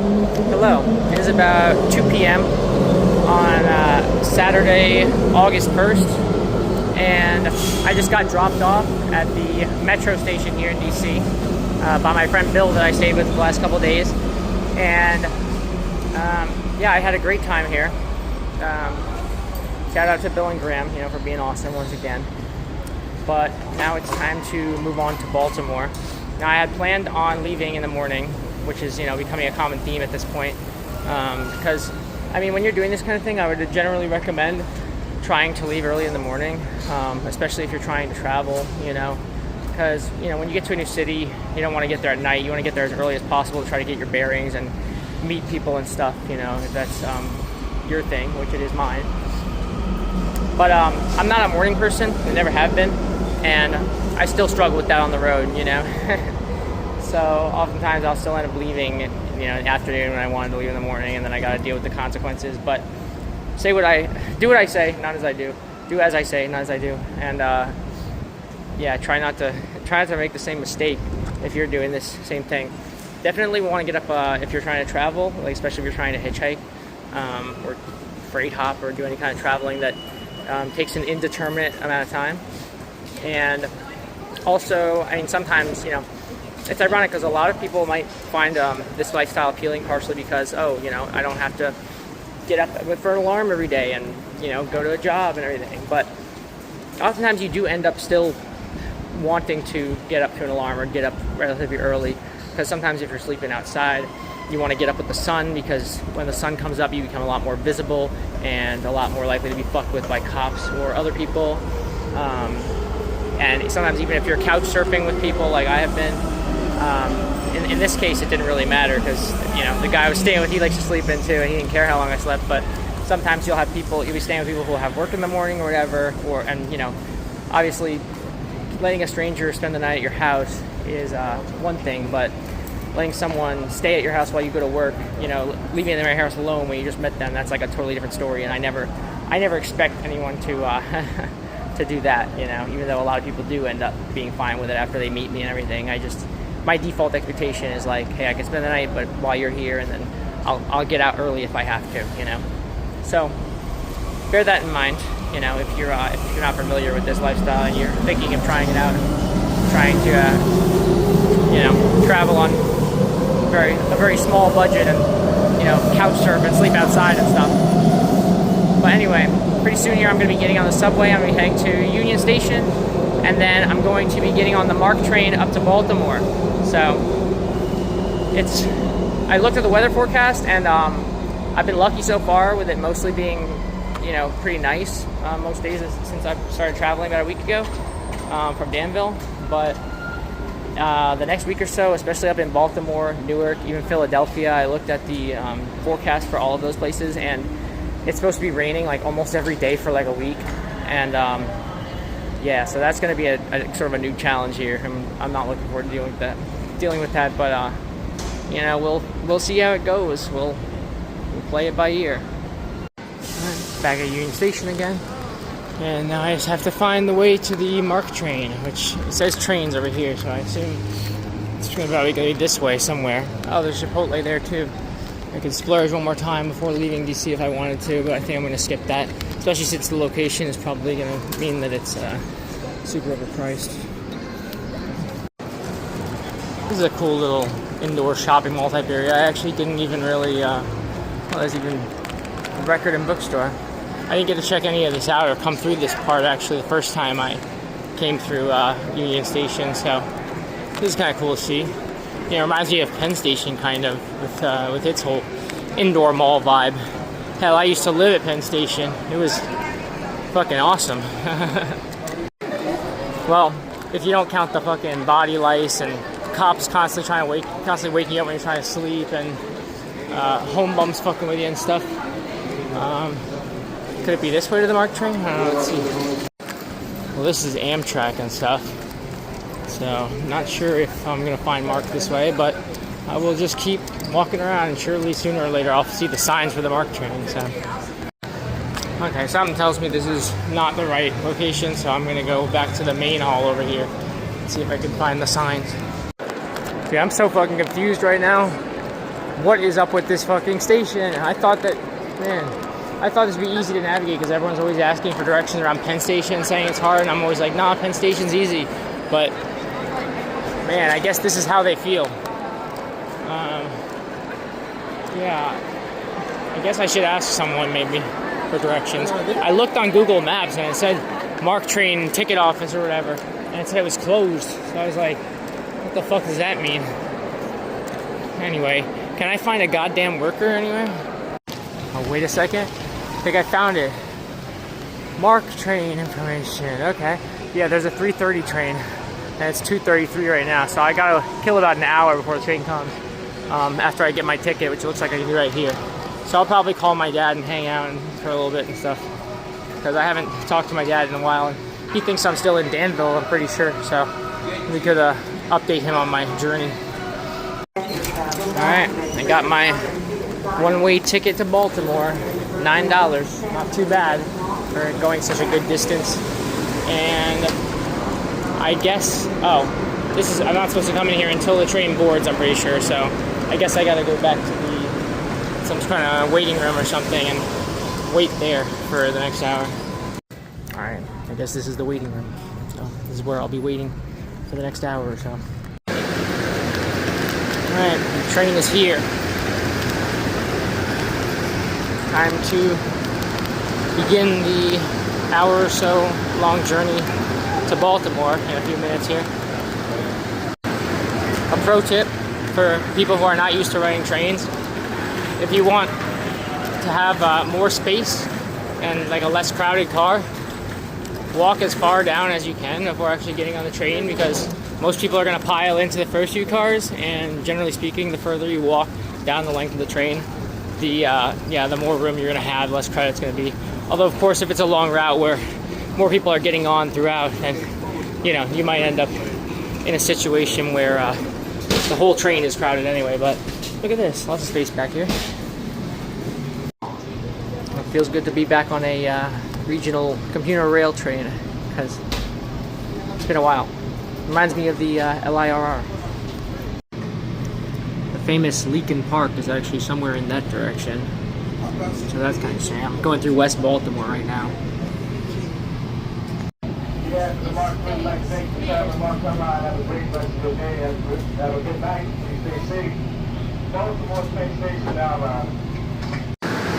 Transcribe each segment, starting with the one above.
Hello. It is about 2 p.m. on Saturday, August 1st, and I just got dropped off at the metro station here in DC by my friend Bill that I stayed with the last couple of days, and yeah, I had a great time here. Shout out to Bill and Graham, for being awesome once again. But now it's time to move on to Baltimore. Now, I had planned on leaving in the morning, which is, becoming a common theme at this point. Because, when you're doing this kind of thing, I would generally recommend trying to leave early in the morning, especially if you're trying to travel, Because, when you get to a new city, you don't want to get there at night. You want to get there as early as possible to try to get your bearings and meet people and stuff, if that's your thing, which it is mine. But I'm not a morning person. I never have been. And I still struggle with that on the road, So oftentimes I'll still end up leaving, in the afternoon when I wanted to leave in the morning, and then I got to deal with the consequences. But do what I say, not as I do. Do as I say, not as I do. And yeah, try not to make the same mistake if you're doing this same thing. Definitely want to get up if you're trying to travel, especially if you're trying to hitchhike or freight hop or do any kind of traveling that takes an indeterminate amount of time. And also, sometimes, it's ironic because a lot of people might find this lifestyle appealing partially because, I don't have to get up for an alarm every day and, go to a job and everything. But oftentimes you do end up still wanting to get up to an alarm or get up relatively early, because sometimes if you're sleeping outside, you want to get up with the sun, because when the sun comes up, you become a lot more visible and a lot more likely to be fucked with by cops or other people. And sometimes even if you're couch surfing with people like I have been, in this case it didn't really matter because, the guy I was staying with, he likes to sleep in too, and he didn't care how long I slept. But sometimes you'll be staying with people who have work in the morning or whatever, and obviously letting a stranger spend the night at your house is one thing, but letting someone stay at your house while you go to work, leaving them in their house alone when you just met them, that's like a totally different story. And I never expect anyone to to do that, even though a lot of people do end up being fine with it after they meet me and everything. My default expectation is like, hey, I can spend the night, but while you're here, and then I'll get out early if I have to, So bear that in mind, if you're not familiar with this lifestyle and you're thinking of trying it out, trying to travel on a very small budget and couch surf and sleep outside and stuff. But anyway, pretty soon here I'm going to be getting on the subway. I'm going to be heading to Union Station, and then I'm going to be getting on the MARC train up to Baltimore. So I looked at the weather forecast, and I've been lucky so far with it mostly being pretty nice most days since I started traveling about a week ago from Danville. But the next week or so, especially up in Baltimore, Newark, even Philadelphia, I looked at the forecast for all of those places, and it's supposed to be raining like almost every day for like a week. And yeah, so that's going to be a sort of a new challenge here. I'm not looking forward to dealing with that, but we'll see how it goes. We'll play it by ear. Back at Union Station again, and now I just have to find the way to the MARC train, which it says trains over here, so I assume it's probably going to be this way somewhere. Oh, there's Chipotle there too. I could splurge one more time before leaving DC if I wanted to, but I think I'm going to skip that, especially since the location is probably going to mean that it's super overpriced. This is a cool little indoor shopping mall type area. I actually didn't even really, there's even a record and bookstore. I didn't get to check any of this out or come through this part actually the first time I came through Union Station, so this is kind of cool to see. It reminds me of Penn Station kind of with its whole indoor mall vibe. Hell, I used to live at Penn Station. It was fucking awesome. Well, if you don't count the fucking body lice and cops constantly waking you up when you're trying to sleep, and home bums fucking with you and stuff. Could it be this way to the MARC train? I don't know, let's see. Well, this is Amtrak and stuff. So, not sure if I'm going to find MARC this way, but I will just keep walking around, and surely sooner or later I'll see the signs for the MARC train. So, okay, something tells me this is not the right location, so I'm going to go back to the main hall over here and see if I can find the signs. Dude, I'm so fucking confused right now. what is up with this fucking station? I thought that, man, I thought this would be easy to navigate because everyone's always asking for directions around Penn Station, saying it's hard, and I'm always like, nah, Penn Station's easy. But, man, I guess this is how they feel. Yeah, I guess I should ask someone maybe for directions. I looked on Google Maps and it said Mark Train Ticket Office or whatever, and it said it was closed. So I was like, what the fuck does that mean? Anyway, can I find a goddamn worker anywhere? Oh, wait a second. I think I found it. Mark Train information. Okay. Yeah, there's a 3:30 train, and it's 2:33 right now. So I gotta kill about an hour before the train comes. After I get my ticket, which looks like I can do right here. So I'll probably call my dad and hang out for a little bit and stuff. Because I haven't talked to my dad in a while, and he thinks I'm still in Danville, I'm pretty sure. So we could update him on my journey. Alright, I got my one-way ticket to Baltimore. $9, not too bad for going such a good distance. And I guess, I'm not supposed to come in here until the train boards, I'm pretty sure. So I guess I gotta go back to some kind of waiting room or something and wait there for the next hour. Alright, I guess this is the waiting room. So this is where I'll be waiting for the next hour or so. Alright, the train is here. Time to begin the hour or so long journey to Baltimore in a few minutes here. A pro tip for people who are not used to riding trains: if you want to have more space and like a less crowded car, walk as far down as you can before actually getting on the train, because most people are going to pile into the first few cars, and generally speaking, the further you walk down the length of the train, the more room you're going to have, less crowded it's going to be. Although, of course, if it's a long route where more people are getting on throughout, then you might end up in a situation where the whole train is crowded anyway. But look at this, lots of space back here. It feels good to be back on a regional commuter rail train, because it's been a while. Reminds me of the LIRR. The famous Leakin Park is actually somewhere in that direction. So that's kind of shame. I'm going through West Baltimore right now. Yeah, the Mark, like, thanks for traveling. Mark, come on. Have a great rest of your day. Have a good night. Stay safe. Baltimore Penn Station now,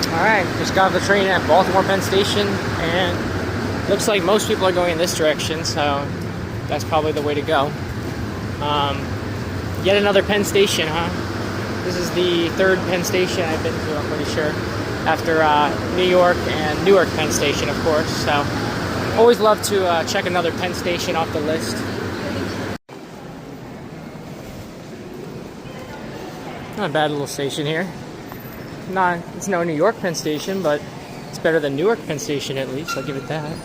Alright, just got off the train at Baltimore Penn Station, and looks like most people are going in this direction, so that's probably the way to go. Yet another Penn Station, huh? This is the third Penn Station I've been to, I'm pretty sure. After New York and Newark Penn Station, of course. So, always love to check another Penn Station off the list. Not a bad little station here. It's no New York Penn Station, but it's better than Newark Penn Station at least. I'll give it that.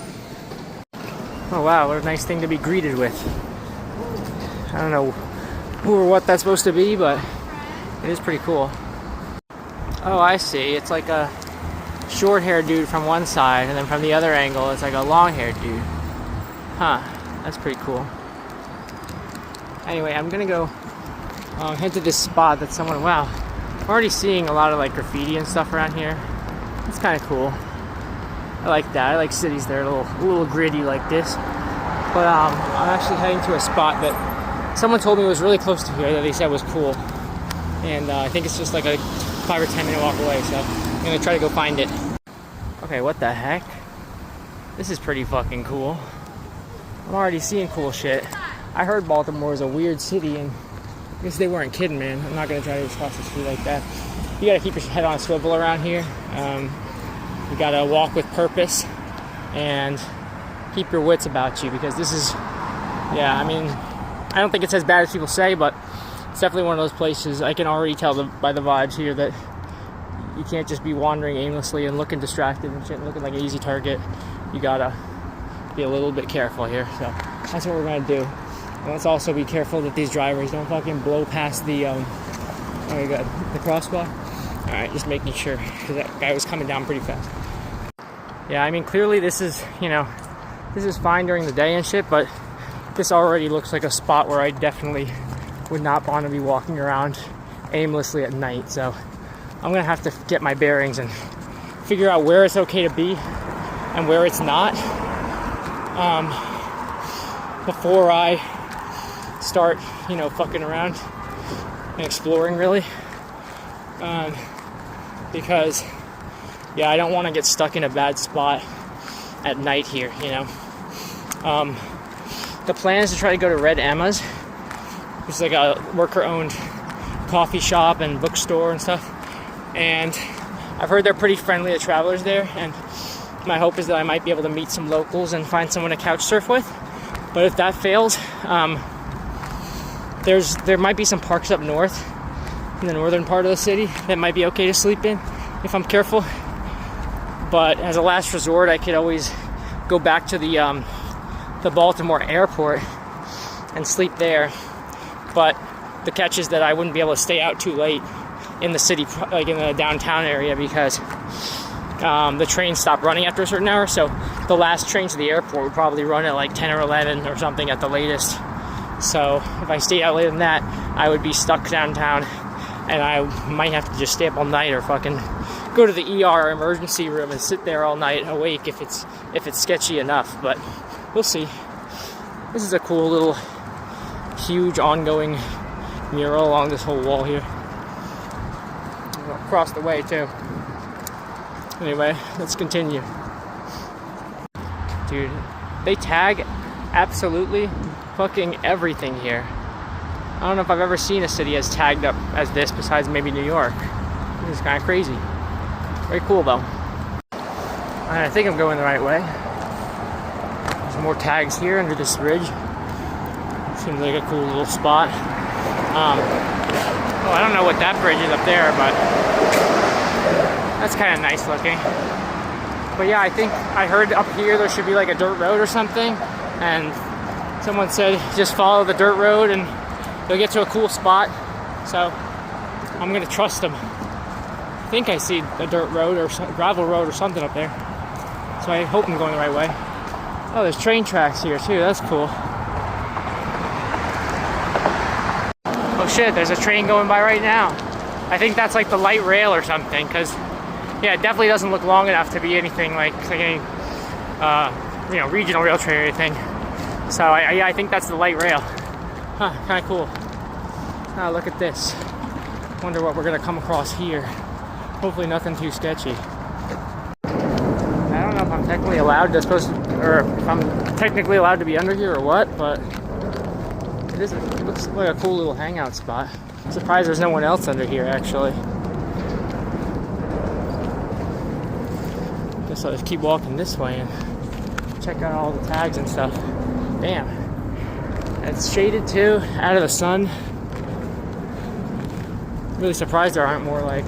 Oh wow, what a nice thing to be greeted with. I don't know who or what that's supposed to be, but it is pretty cool. Oh, I see. It's like a short-haired dude from one side, and then from the other angle, it's like a long-haired dude. Huh. That's pretty cool. Anyway, I'm gonna go head to this spot that someone... Wow. I'm already seeing a lot of like graffiti and stuff around here. It's kind of cool. I like that. I like cities that are a little gritty like this. But I'm actually heading to a spot that someone told me was really close to here that they said was cool. And I think it's just like a 5 or 10 minute walk away, so I'm gonna try to go find it. Okay, what the heck? This is pretty fucking cool. I'm already seeing cool shit. I heard Baltimore is a weird city, and I guess they weren't kidding, man. I'm not gonna try to cross the street like that. You gotta keep your head on a swivel around here. You gotta walk with purpose and keep your wits about you, because this is, I don't think it's as bad as people say, but it's definitely one of those places. I can already tell by the vibes here that you can't just be wandering aimlessly and looking distracted and shit, looking like an easy target. You gotta be a little bit careful here. So that's what we're gonna do. And let's also be careful that these drivers don't fucking blow past the the crosswalk. All right, just making sure, because that guy was coming down pretty fast. Yeah, I mean, clearly this is fine during the day and shit, but this already looks like a spot where I definitely would not want to be walking around aimlessly at night. So I'm gonna have to get my bearings and figure out where it's okay to be and where it's not, before I start, fucking around and exploring, really. Because, yeah, I don't want to get stuck in a bad spot at night here, The plan is to try to go to Red Emma's, which is like a worker-owned coffee shop and bookstore and stuff. And I've heard they're pretty friendly to travelers there, and my hope is that I might be able to meet some locals and find someone to couch surf with. But if that fails, there might be some parks up north in the northern part of the city that might be okay to sleep in if I'm careful. But as a last resort, I could always go back to the Baltimore airport and sleep there. But the catch is that I wouldn't be able to stay out too late in the city, like in the downtown area, because the trains stop running after a certain hour. So the last train to the airport would probably run at like 10 or 11 or something at the latest. So if I stayed out later than that, I would be stuck downtown, and I might have to just stay up all night or fucking go to the ER emergency room and sit there all night awake if it's sketchy enough. But we'll see. This is a cool little huge ongoing mural along this whole wall here. Across the way too. Anyway, let's continue. Dude, they tag absolutely fucking everything here. I don't know if I've ever seen a city as tagged up as this, besides maybe New York. This is kind of crazy. Very cool though. I think I'm going the right way. There's more tags here under this bridge. Seems like a cool little spot. I don't know what that bridge is up there, but that's kind of nice looking. But yeah, I think I heard up here there should be like a dirt road or something, and someone said just follow the dirt road and you'll get to a cool spot. So I'm gonna trust them. I think I see a dirt road or gravel road or something up there, so I hope I'm going the right way. Oh, there's train tracks here too. That's cool. Oh shit, there's a train going by right now. I think that's like the light rail or something, because yeah, it definitely doesn't look long enough to be anything like any regional rail train or anything. So I think that's the light rail. Huh, kind of cool. Oh, look at this. Wonder what we're gonna come across here. Hopefully nothing too sketchy. I don't know if I'm technically allowed to be under here or what, but it looks like a cool little hangout spot. I'm surprised there's no one else under here, actually. Guess I'll just keep walking this way and check out all the tags and stuff. Damn. It's shaded too, out of the sun. Really surprised there aren't more like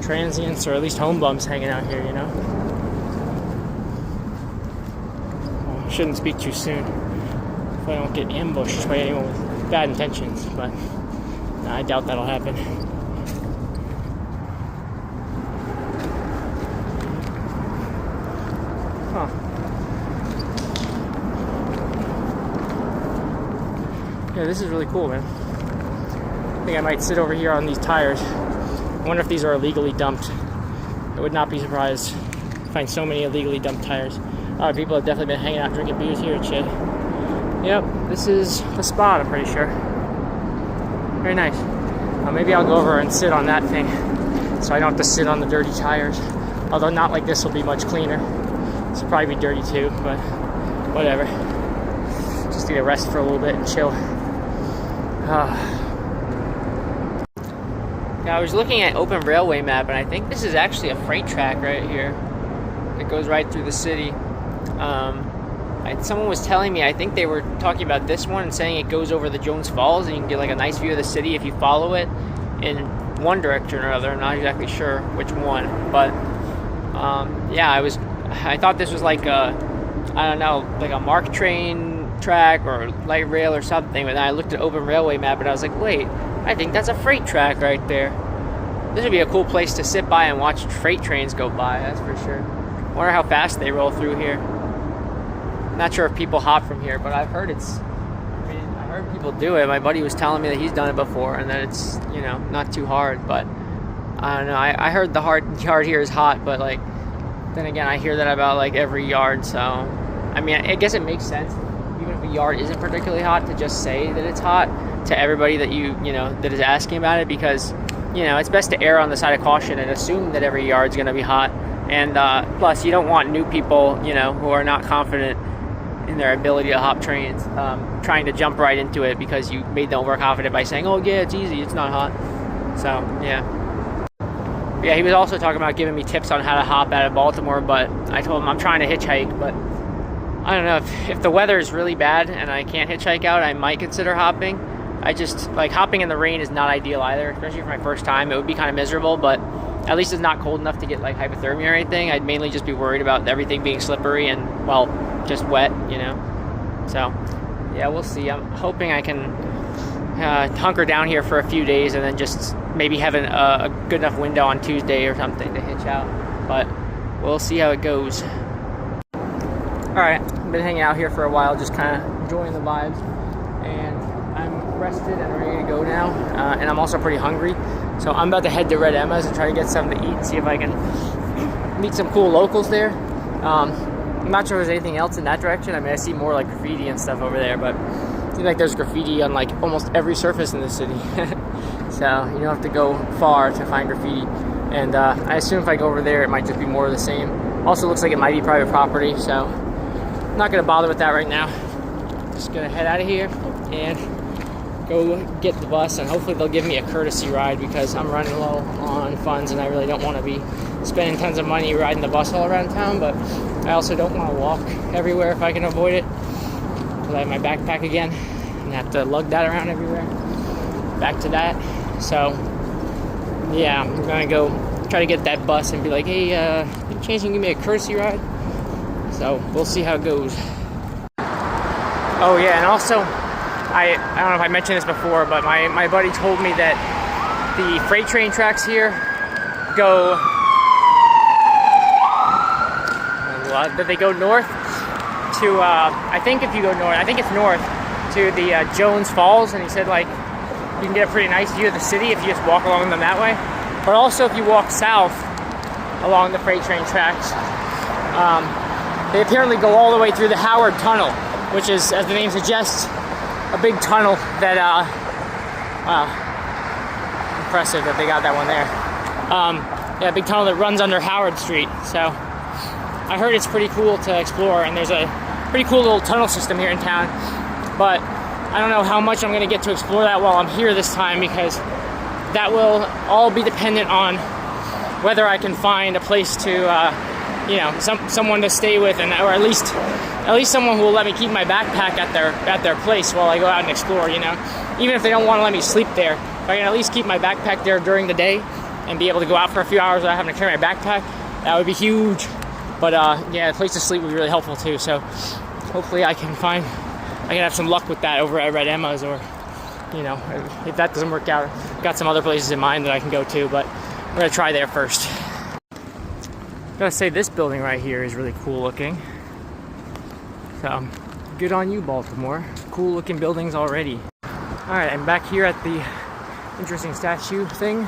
transients or at least home bums hanging out here, Well, I shouldn't speak too soon if I don't get ambushed by anyone with bad intentions, but I doubt that'll happen. Huh. Yeah, this is really cool, man. I think I might sit over here on these tires. I wonder if these are illegally dumped. I would not be surprised to find so many illegally dumped tires. People have definitely been hanging out drinking beers here and shit. Yep, this is the spot, I'm pretty sure. Very nice. Maybe I'll go over and sit on that thing so I don't have to sit on the dirty tires. Although not like this will be much cleaner. This will probably be dirty too, but whatever. Just need to rest for a little bit and chill. Yeah, I was looking at Open Railway map, and I think this is actually a freight track right here. It goes right through the city. Someone was telling me, I think they were talking about this one and saying it goes over the Jones Falls, and you can get like a nice view of the city if you follow it in one direction or other. I'm not exactly sure which one, but yeah, I thought this was like a, I don't know, like a MARC train track or light rail or something, but then I looked at Open Railway map and I was like, wait, I think that's a freight track right there. This would be a cool place to sit by and watch freight trains go by, that's for sure. Wonder how fast they roll through here. Not sure if people hop from here, but I heard heard people do it. My buddy was telling me that he's done it before and that it's, you know, not too hard, but I don't know. I heard the yard here is hot, but like, then again, I hear that about like every yard, so I mean, I guess it makes sense, even if a yard isn't particularly hot, to just say that it's hot to everybody that you know, that is asking about it, because, you know, it's best to err on the side of caution and assume that every yard's going to be hot. And plus, you don't want new people, you know, who are not confident in their ability to hop trains, trying to jump right into it because you made them overconfident by saying, oh yeah, it's easy, it's not hot. So yeah, he was also talking about giving me tips on how to hop out of Baltimore, but I told him I'm trying to hitchhike, but I don't know, if the weather is really bad and I can't hitchhike out, I might consider hopping. I just, like, hopping in the rain is not ideal either, especially for my first time. It would be kind of miserable, but at least it's not cold enough to get like hypothermia or anything. I'd mainly just be worried about everything being slippery and, well, just wet, you know. So yeah, we'll see. I'm hoping I can hunker down here for a few days and then just maybe have a good enough window on Tuesday or something to hitch out, but we'll see how it goes. All right, I've been hanging out here for a while, just kind of enjoying the vibes, and I'm rested and ready to go now, and I'm also pretty hungry, so I'm about to head to Red Emma's and try to get something to eat and see if I can meet some cool locals there. I'm not sure if there's anything else in that direction. I mean, I see more like graffiti and stuff over there, but it seems like there's graffiti on like almost every surface in the city. So you don't have to go far to find graffiti, and I assume if I go over there it might just be more of the same. Also looks like it might be private property, so I'm not going to bother with that right now. Just going to head out of here and go get the bus, and hopefully they'll give me a courtesy ride because I'm running low on funds and I really don't want to be spending tons of money riding the bus all around town, but I also don't want to walk everywhere if I can avoid it, because I have my backpack again and have to lug that around everywhere. Back to that. So yeah, I'm gonna go try to get that bus and be like, hey, any chance you can give me a courtesy ride? So we'll see how it goes. Oh yeah, and also I don't know if I mentioned this before, but my buddy told me that the freight train tracks here go that they go north to I think if you go north, I think it's north to the Jones Falls, and he said like you can get a pretty nice view of the city if you just walk along them that way. But also if you walk south along the freight train tracks, they apparently go all the way through the Howard Tunnel, which is, as the name suggests, a big tunnel that, wow, impressive that they got that one there. Yeah, a big tunnel that runs under Howard Street. So I heard it's pretty cool to explore, and there's a pretty cool little tunnel system here in town, but I don't know how much I'm going to get to explore that while I'm here this time, because that will all be dependent on whether I can find a place to, you know, someone to stay with, and or at least someone who will let me keep my backpack at their place while I go out and explore. You know, even if they don't want to let me sleep there, if I can at least keep my backpack there during the day and be able to go out for a few hours without having to carry my backpack, that would be huge. But yeah, a place to sleep would be really helpful too. So hopefully I can have some luck with that over at Red Emma's, or, you know, if that doesn't work out, I've got some other places in mind that I can go to, but I'm gonna try there first. I gotta say, this building right here is really cool looking. So good on you, Baltimore. Cool looking buildings already. All right, I'm back here at the interesting statue thing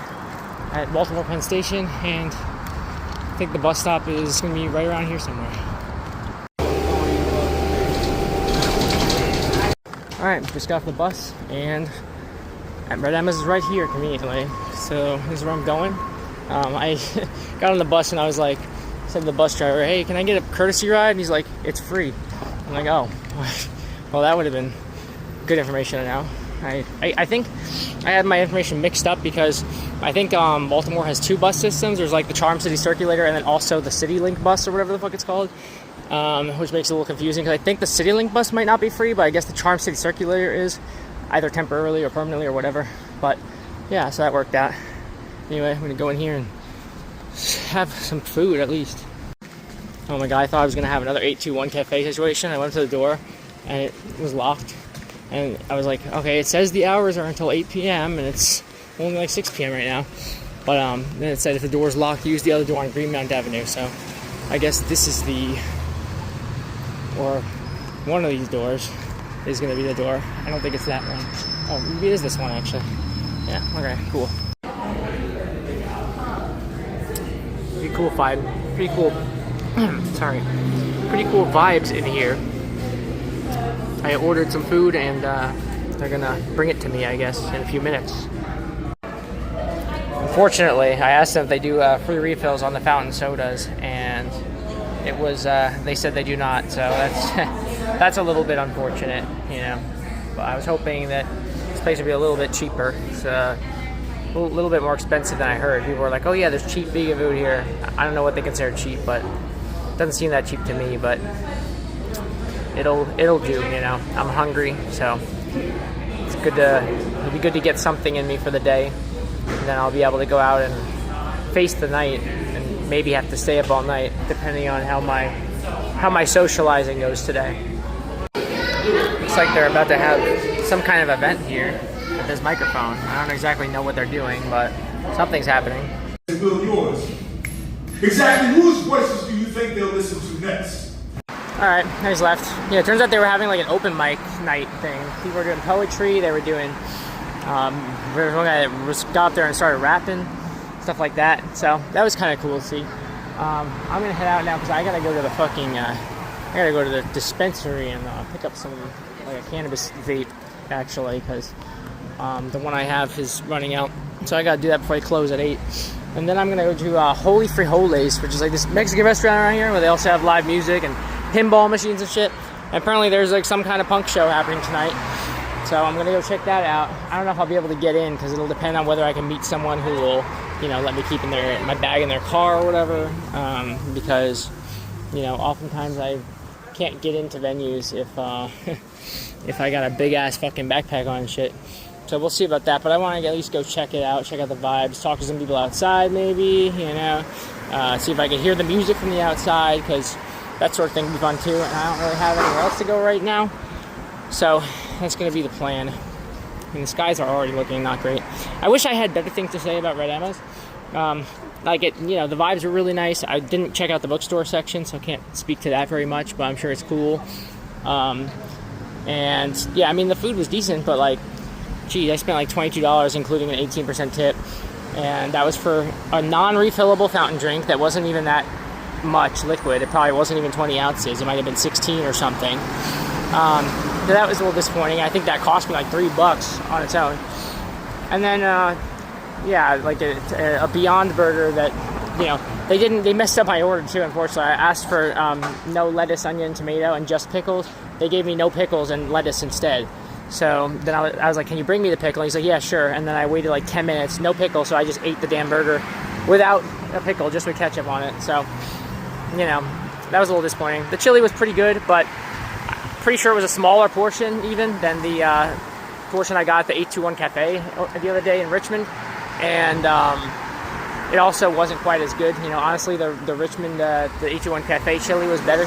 at Baltimore Penn Station, and I think the bus stop is gonna be right around here somewhere. All right, just got off the bus, and Red Emma's is right here conveniently. So this is where I'm going. I got on the bus and I was like, said to the bus driver, hey, can I get a courtesy ride? And he's like, it's free. I'm like, oh, well, that would have been good information to know. I think I had my information mixed up because I think Baltimore has two bus systems. There's like the Charm City Circulator and then also the City Link bus, or whatever the fuck it's called, which makes it a little confusing because I think the City Link bus might not be free, but I guess the Charm City Circulator is, either temporarily or permanently or whatever. But yeah, so that worked out. Anyway, I'm gonna go in here and have some food at least. Oh my god, I thought I was gonna have another 821 cafe situation. I went to the door and it was locked, and I was like, okay, it says the hours are until 8 p.m. and it's only like 6 p.m. right now, but then it said if the door's locked, use the other door on Greenmount Avenue. So I guess this is or one of these doors. is going to be the door. I don't think it's that one. Oh, maybe it is this one, actually. Yeah, okay, cool. Pretty cool vibe. Pretty cool. Sorry. Pretty cool vibes in here. I ordered some food and they're gonna bring it to me, I guess, in a few minutes. Unfortunately, I asked them if they do free refills on the fountain sodas, and it was they said they do not. So that's that's a little bit unfortunate, you know. But I was hoping that this place would be a little bit cheaper. It's a little bit more expensive than I heard. People were like, "Oh yeah, there's cheap vegan food here." I don't know what they consider cheap, but it doesn't seem that cheap to me. But it'll do, you know. I'm hungry, so it'll be good to get something in me for the day, and then I'll be able to go out and face the night, and maybe have to stay up all night, depending on how my socializing goes today. Looks like they're about to have some kind of event here with this microphone. I don't exactly know what they're doing, but something's happening. Will yours. Exactly whose voices do you think they'll listen to next? Alright, I just left. Yeah, it turns out they were having like an open mic night thing. People were doing poetry, they were doing, there was one guy that got up there and started rapping, stuff like that. So that was kind of cool to see. I'm gonna head out now because I gotta go to the I gotta go to the dispensary and pick up some, like a cannabis vape, actually, because the one I have is running out. So I gotta do that before I close at 8. And then I'm gonna go to Holy Frijoles, which is like this Mexican restaurant around here where they also have live music and pinball machines and shit. And apparently there's like some kind of punk show happening tonight. So I'm gonna go check that out. I don't know if I'll be able to get in because it'll depend on whether I can meet someone who will, you know, let me keep my bag in their car or whatever. Because, you know, oftentimes I can't get into venues if I got a big ass fucking backpack on and shit. So we'll see about that, but I want to at least go check it out, check out the vibes, talk to some people outside maybe, you know, see if I can hear the music from the outside, because that sort of thing would be fun too, and I don't really have anywhere else to go right now. So that's going to be the plan. And the skies are already looking not great. I wish I had better things to say about Red Emma's. Like it, you know, the vibes are really nice. I didn't check out the bookstore section, so I can't speak to that very much, but I'm sure it's cool. And yeah, I mean, the food was decent, but like, geez, I spent like $22, including an 18% tip, and that was for a non-refillable fountain drink that wasn't even that much liquid. It probably wasn't even 20 ounces. It might have been 16 or something. So that was a little disappointing. I think that cost me like $3 on its own. And then, yeah, like a Beyond Burger that, you know, they messed up my order too, unfortunately. I asked for no lettuce, onion, tomato, and just pickles. They gave me no pickles and lettuce instead. So then I was like, can you bring me the pickle? And he's like, yeah, sure. And then I waited like 10 minutes, no pickle, so I just ate the damn burger without a pickle, just with ketchup on it. So, you know, that was a little disappointing. The chili was pretty good, but pretty sure it was a smaller portion even than the portion I got at the 821 Cafe the other day in Richmond. And it also wasn't quite as good. You know, honestly, the Richmond, the 821 Cafe chili was better.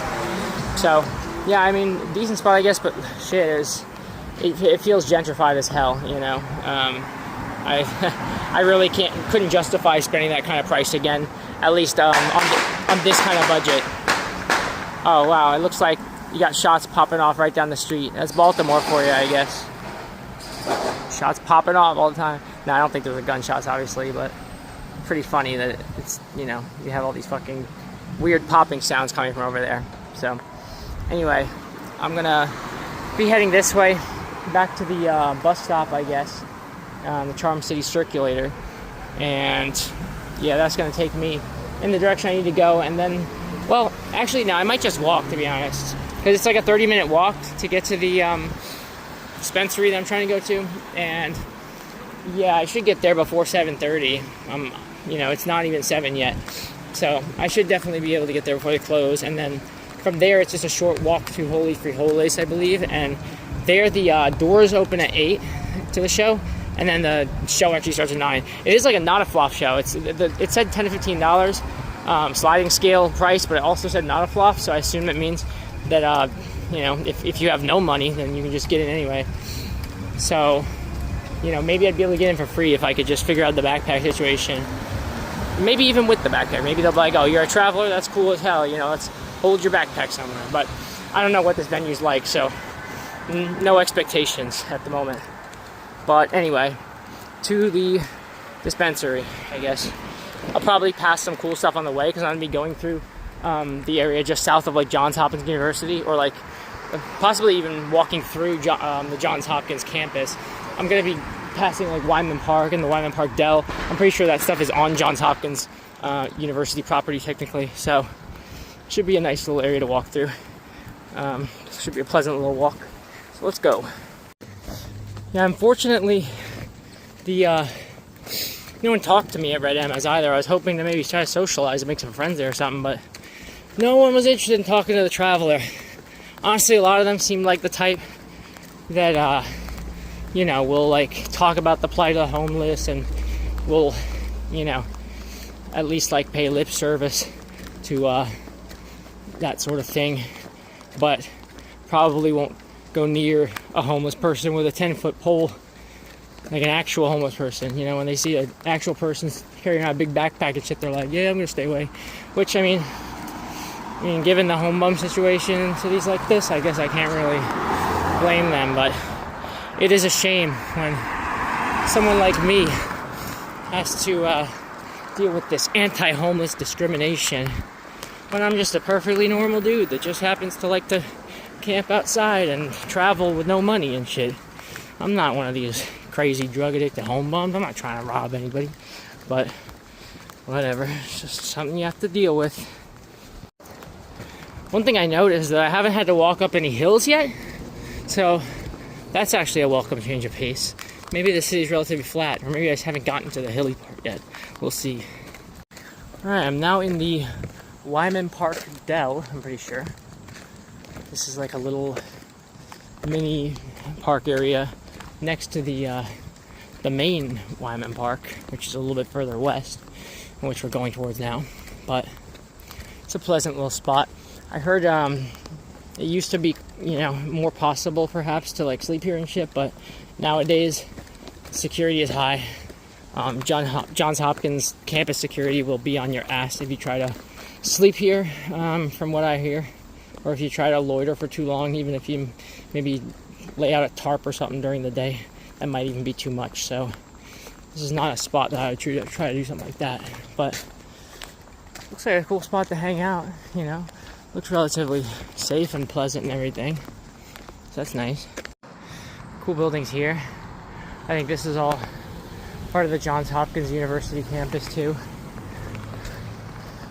So, yeah, I mean, decent spot, I guess, but shit, it feels gentrified as hell, you know. I really couldn't justify spending that kind of price again, at least on this kind of budget. Oh wow, it looks like you got shots popping off right down the street. That's Baltimore for you, I guess. Shots popping off all the time. No, I don't think there's gunshots, obviously, but pretty funny that it's, you know, you have all these fucking weird popping sounds coming from over there. So anyway, I'm gonna be heading this way, back to the bus stop, I guess, the Charm City Circulator, and yeah, that's going to take me in the direction I need to go. And then, well, actually, no, I might just walk, to be honest, because it's like a 30-minute walk to get to the dispensary that I'm trying to go to, and yeah, I should get there before 7:30. You know, it's not even 7 yet, so I should definitely be able to get there before they close. And then from there, it's just a short walk to Holy Frijoles, I believe, and there the doors open at 8 to the show, and then the show actually starts at 9. It is like a not a flop show. It said $10 to $15 sliding scale price, but it also said not a flop, so I assume it means that you know, if you have no money, then you can just get in anyway. So, you know, maybe I'd be able to get in for free if I could just figure out the backpack situation. Maybe even with the backpack. Maybe they'll be like, oh, you're a traveler? That's cool as hell. You know, let's hold your backpack somewhere. But I don't know what this venue's like, so no expectations at the moment. But anyway, to the dispensary, I guess. I'll probably pass some cool stuff on the way because I'm going to be going through the area just south of like Johns Hopkins University, or like possibly even walking through the Johns Hopkins campus. I'm going to be passing like Wyman Park and the Wyman Park Dell. I'm pretty sure that stuff is on Johns Hopkins University property technically, so it should be a nice little area to walk through. Should be a pleasant little walk. So let's go. Yeah, unfortunately, no one talked to me at Red MS either. I was hoping to maybe try to socialize and make some friends there or something, but no one was interested in talking to the traveler. Honestly, a lot of them seemed like the type that, will like talk about the plight of the homeless and will, at least like pay lip service to that sort of thing, but probably won't go near a homeless person with a 10-foot pole. Like an actual homeless person, when they see an actual person carrying out a big backpack and shit, they're like, yeah, I'm gonna stay away. Which, I mean, given the home bum situation in cities like this, I guess I can't really blame them, but it is a shame when someone like me has to deal with this anti-homeless discrimination when I'm just a perfectly normal dude that just happens to like to camp outside and travel with no money and shit. I'm not one of these crazy drug addicted home bums. I'm not trying to rob anybody, but whatever. It's just something you have to deal with. One thing I noticed is that I haven't had to walk up any hills yet, so that's actually a welcome change of pace. Maybe the city's relatively flat, or maybe I just haven't gotten to the hilly part yet. We'll see. Alright, I'm now in the Wyman Park Dell, I'm pretty sure. This is like a little mini park area next to the main Wyman Park, which is a little bit further west, which we're going towards now. But it's a pleasant little spot. I heard it used to be, more possible perhaps to like sleep here and shit, but nowadays security is high. Johns Hopkins campus security will be on your ass if you try to sleep here, from what I hear, or if you try to loiter for too long, even if you maybe lay out a tarp or something during the day. That might even be too much, so this is not a spot that I would try to do something like that, but looks like a cool spot to hang out, looks relatively safe and pleasant and everything, so that's nice. Cool buildings here. I think this is all part of the Johns Hopkins University campus too.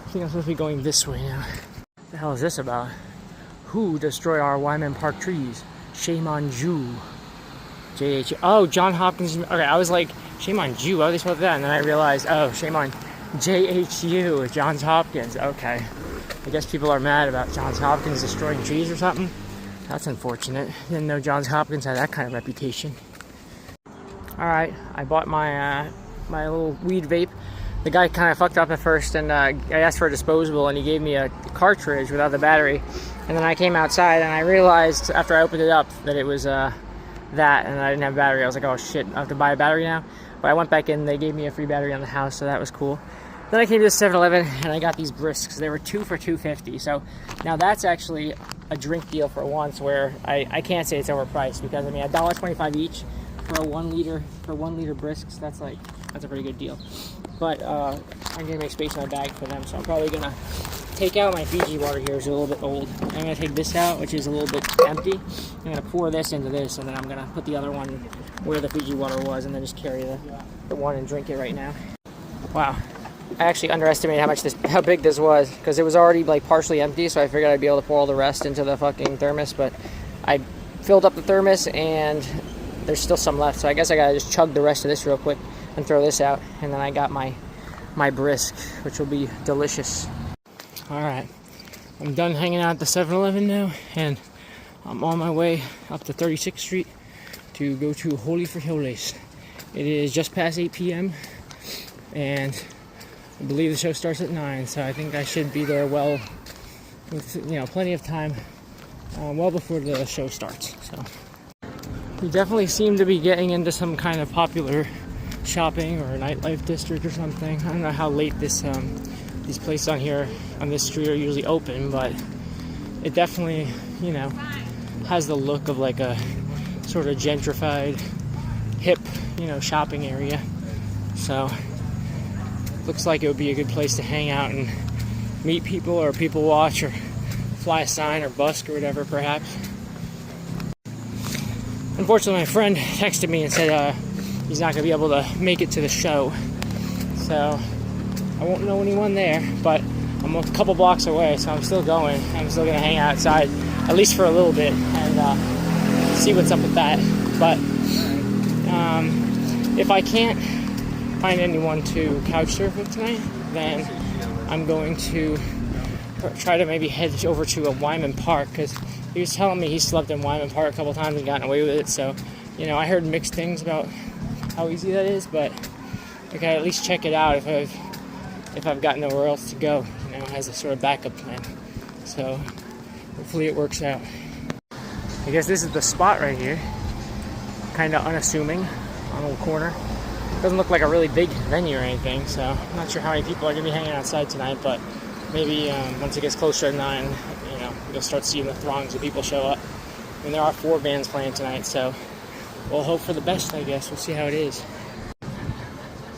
I think I'm supposed to be going this way now. What the hell is this about? Who destroyed our Wyman Park trees? Shame on you. JH. Oh, John Hopkins. Okay, I was like, shame on you. Why are they supposed to do that? And then I realized, oh, shame on JHU, Johns Hopkins. Okay. I guess people are mad about Johns Hopkins destroying trees or something. That's unfortunate. Didn't know Johns Hopkins had that kind of reputation. Alright, I bought my my little weed vape. The guy kind of fucked up at first, and I asked for a disposable, and he gave me a cartridge without the battery. And then I came outside, and I realized after I opened it up that it was that, and I didn't have a battery. I was like, oh shit, I have to buy a battery now. But I went back in, they gave me a free battery on the house, so that was cool. Then I came to the 7-Eleven, and I got these brisks. They were 2 for $2.50. So now that's actually a drink deal for once, where I can't say it's overpriced, because I mean $1.25 each for a 1 liter brisks. That's a pretty good deal. But I'm gonna make space in my bag for them, so I'm probably gonna take out my Fiji water here. It's a little bit old. I'm gonna take this out, which is a little bit empty. I'm gonna pour this into this, and then I'm gonna put the other one where the Fiji water was, and then just carry the one and drink it right now. Wow, I actually underestimated how big this was, because it was already like partially empty, so I figured I'd be able to pour all the rest into the fucking thermos, but I filled up the thermos and there's still some left, so I guess I gotta just chug the rest of this real quick and throw this out, and then I got my brisk, which will be delicious. Alright, I'm done hanging out at the 7-Eleven now, and I'm on my way up to 36th Street to go to Holy Frijoles. It is just past 8 p.m. and I believe the show starts at 9, so I think I should be there with plenty of time, well before the show starts. So we definitely seem to be getting into some kind of popular shopping or nightlife district or something. I don't know how late these places on this street are usually open, but it definitely, has the look of like a sort of gentrified, hip, shopping area. So looks like it would be a good place to hang out and meet people or people watch or fly a sign or busk or whatever, perhaps. Unfortunately, my friend texted me and said he's not going to be able to make it to the show. So I won't know anyone there, but I'm a couple blocks away, so I'm still going. I'm still going to hang out outside, at least for a little bit, and see what's up with that. But if I can't find anyone to couch surf with tonight, then I'm going to try to maybe head over to a Wyman Park, because he was telling me he slept in Wyman Park a couple times and gotten away with it. So, I heard mixed things about how easy that is, but I can at least check it out if I've got nowhere else to go, as a sort of backup plan. So hopefully it works out. I guess this is the spot right here. Kind of unassuming on a little corner. Doesn't look like a really big venue or anything, so I'm not sure how many people are going to be hanging outside tonight, but maybe once it gets closer to 9, you'll start seeing the throngs of people show up. And there are 4 bands playing tonight, so we'll hope for the best, I guess. We'll see how it is.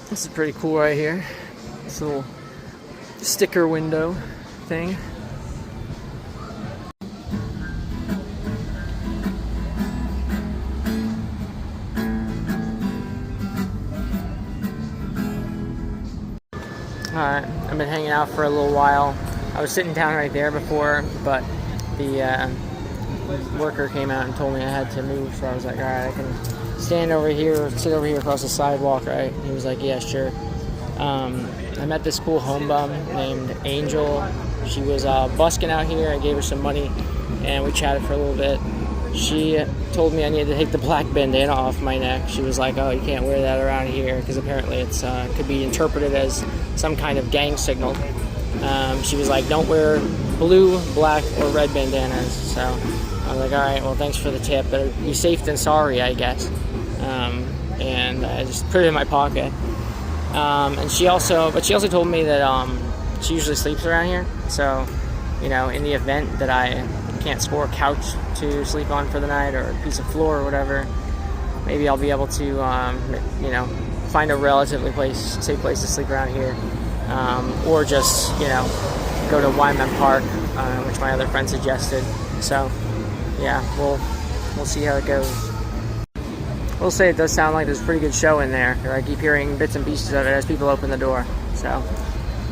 This is pretty cool right here. This little sticker window thing. Alright, I've been hanging out for a little while. I was sitting down right there before, but the worker came out and told me I had to move, so I was like, alright, I can stand over here, sit over here across the sidewalk, right? He was like, yeah, sure. I met this cool home bum named Angel. She was busking out here. I gave her some money, and we chatted for a little bit. She told me I needed to take the black bandana off my neck. She was like, oh, you can't wear that around here, because apparently it's could be interpreted as some kind of gang signal. She was like, don't wear blue, black, or red bandanas. So I was like, all right, well, thanks for the tip. Better be safe than sorry, I guess. And I just put it in my pocket. And she also told me that she usually sleeps around here. So, in the event that I can't score a couch to sleep on for the night, or a piece of floor or whatever, maybe I'll be able to, find a relatively safe place to sleep around here, or just, go to Wyman Park, which my other friend suggested. So, yeah, we'll see how it goes. We'll say it does sound like there's a pretty good show in there. I keep hearing bits and pieces of it as people open the door. So,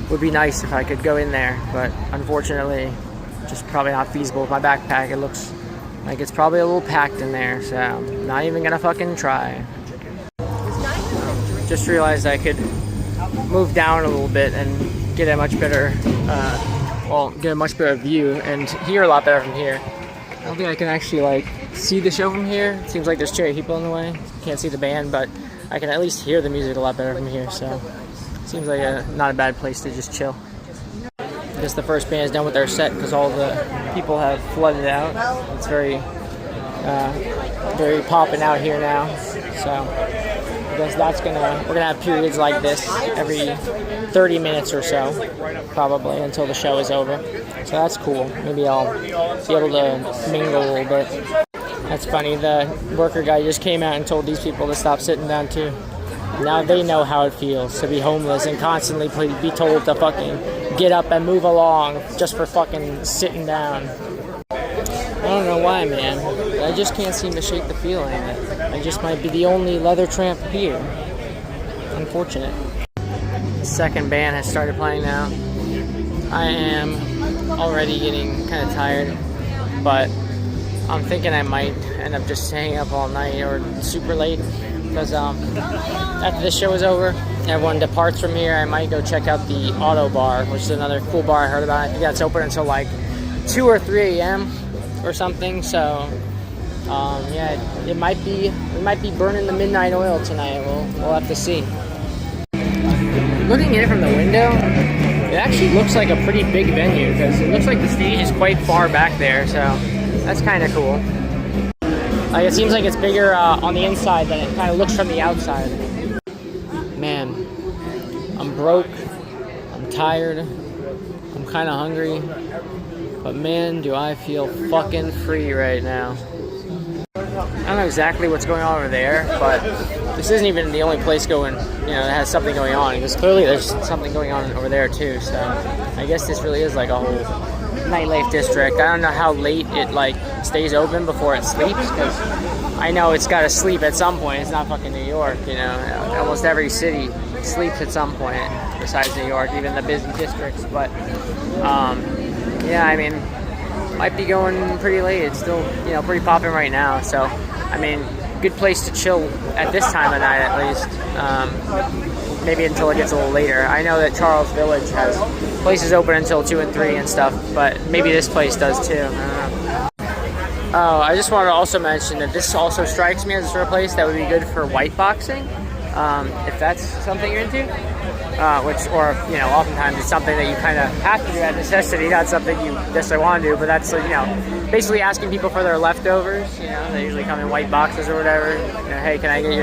it would be nice if I could go in there, but unfortunately, just probably not feasible with my backpack. It looks like it's probably a little packed in there, so I'm not even gonna fucking try. Just realized I could move down a little bit and get a much better, view and hear a lot better from here. I don't think I can actually see the show from here. It seems like there's cherry people in the way. Can't see the band, but I can at least hear the music a lot better from here. So seems like not a bad place to just chill. I guess the first band is done with their set because all the people have flooded out. It's very popping out here now. So I guess we're gonna have periods like this every 30 minutes or so, probably, until the show is over. So that's cool. Maybe I'll be able to mingle a little bit. That's funny. The worker guy just came out and told these people to stop sitting down too. Now they know how it feels to be homeless and constantly be told to fucking get up and move along just for fucking sitting down. I don't know why, man. I just can't seem to shake the feeling that I just might be the only leather tramp here. Unfortunate. The second band has started playing now. I am already getting kind of tired, but I'm thinking I might end up just staying up all night or super late, because after this show is over, everyone departs from here. I might go check out the Auto Bar, which is another cool bar I heard about. I think that's open until 2 or 3 a.m. or something. So we might be burning the midnight oil tonight. We'll have to see. Looking in from the window, it actually looks like a pretty big venue, because it looks like the stage is quite far back there. So that's kind of cool. It seems like it's bigger on the inside than it kind of looks from the outside. Man, I'm broke, I'm tired, I'm kind of hungry, but man, do I feel fucking free right now. don't know exactly what's going on over there, but this isn't even the only place going, that has something going on, because clearly there's something going on over there too. So I guess this really is like a whole nightlife district. I don't know how late it like stays open before it sleeps, because I know it's got to sleep at some point. It's not fucking New York, almost every city sleeps at some point besides New York, even the busy districts. But yeah, I mean, might be going pretty late. It's still pretty popping right now, so I mean, good place to chill at this time of night at least. Maybe until it gets a little later. I know that Charles Village has places open until 2 and 3 and stuff, but maybe this place does too. I don't know. Oh, I just wanted to also mention that this also strikes me as the sort of place that would be good for white boxing, if that's something you're into. Oftentimes it's something that you kind of have to do at necessity, not something you necessarily want to do, but that's, basically asking people for their leftovers. They usually come in white boxes or whatever. Hey, can I get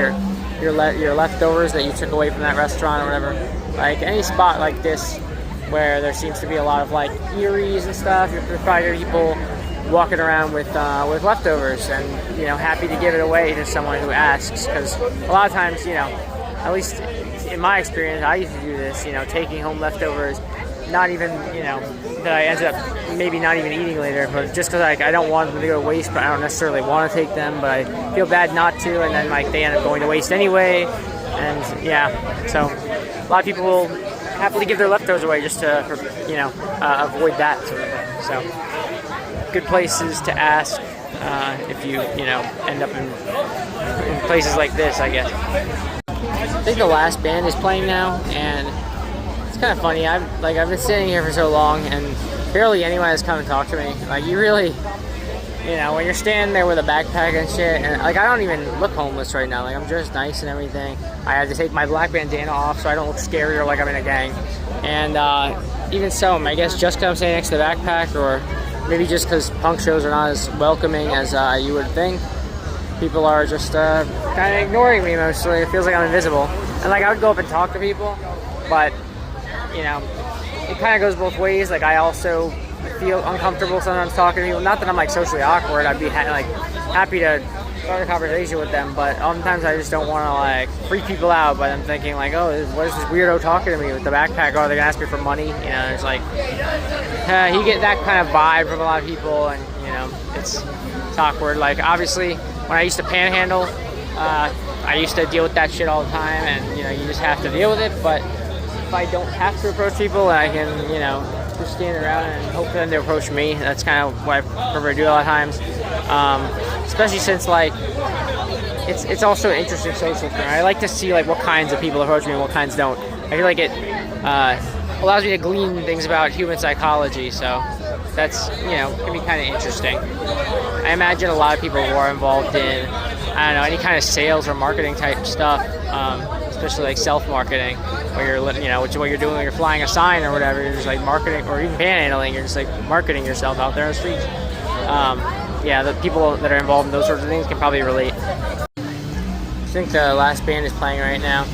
your leftovers that you took away from that restaurant or whatever? Like any spot like this where there seems to be a lot of like eateries and stuff, you're probably people walking around with leftovers and happy to give it away to someone who asks, because a lot of times at least in my experience I used to do this, taking home leftovers, not even that I ended up maybe not even eating later, but just because I don't want them to go to waste, but I don't necessarily want to take them, but I feel bad not to, and then like they end up going to waste anyway. And yeah, so a lot of people will happily give their leftovers away just to avoid that sort of thing. So good places to ask if you end up in places like this, I guess. I think the last band is playing now, and it's kind of funny. I've been sitting here for so long, and barely anyone has come and talked to me. Like, you really, when you're standing there with a backpack and shit, and like I don't even look homeless right now. Like, I'm dressed nice and everything. I had to take my black bandana off so I don't look scary or like I'm in a gang. And even so, I guess just because I'm standing next to the backpack, or maybe just because punk shows are not as welcoming as you would think, people are just kind of ignoring me mostly. It feels like I'm invisible. And like I would go up and talk to people, but it kind of goes both ways. Like I also feel uncomfortable sometimes talking to people. Not that I'm like socially awkward. I'd be happy to start a conversation with them, but oftentimes I just don't want to like freak people out by them thinking like, oh, what is this weirdo talking to me with the backpack? Oh, they're gonna ask me for money. It's like you get that kind of vibe from a lot of people, and it's awkward. Like obviously, when I used to panhandle, I used to deal with that shit all the time, and you just have to deal with it. But if I don't have to approach people, I can just stand around and hope for them to approach me. That's kind of what I prefer to do a lot of times, especially since like it's also an interesting social thing. I like to see like what kinds of people approach me and what kinds don't. I feel like it allows me to glean things about human psychology, so that's can be kind of interesting. I imagine a lot of people who are involved in any kind of sales or marketing type stuff, especially like self-marketing, where you're which is what you're doing when you're flying a sign or whatever. You're just like marketing, or even panhandling. You're just like marketing yourself out there on the streets. The people that are involved in those sorts of things can probably relate. I think the last band is playing right now.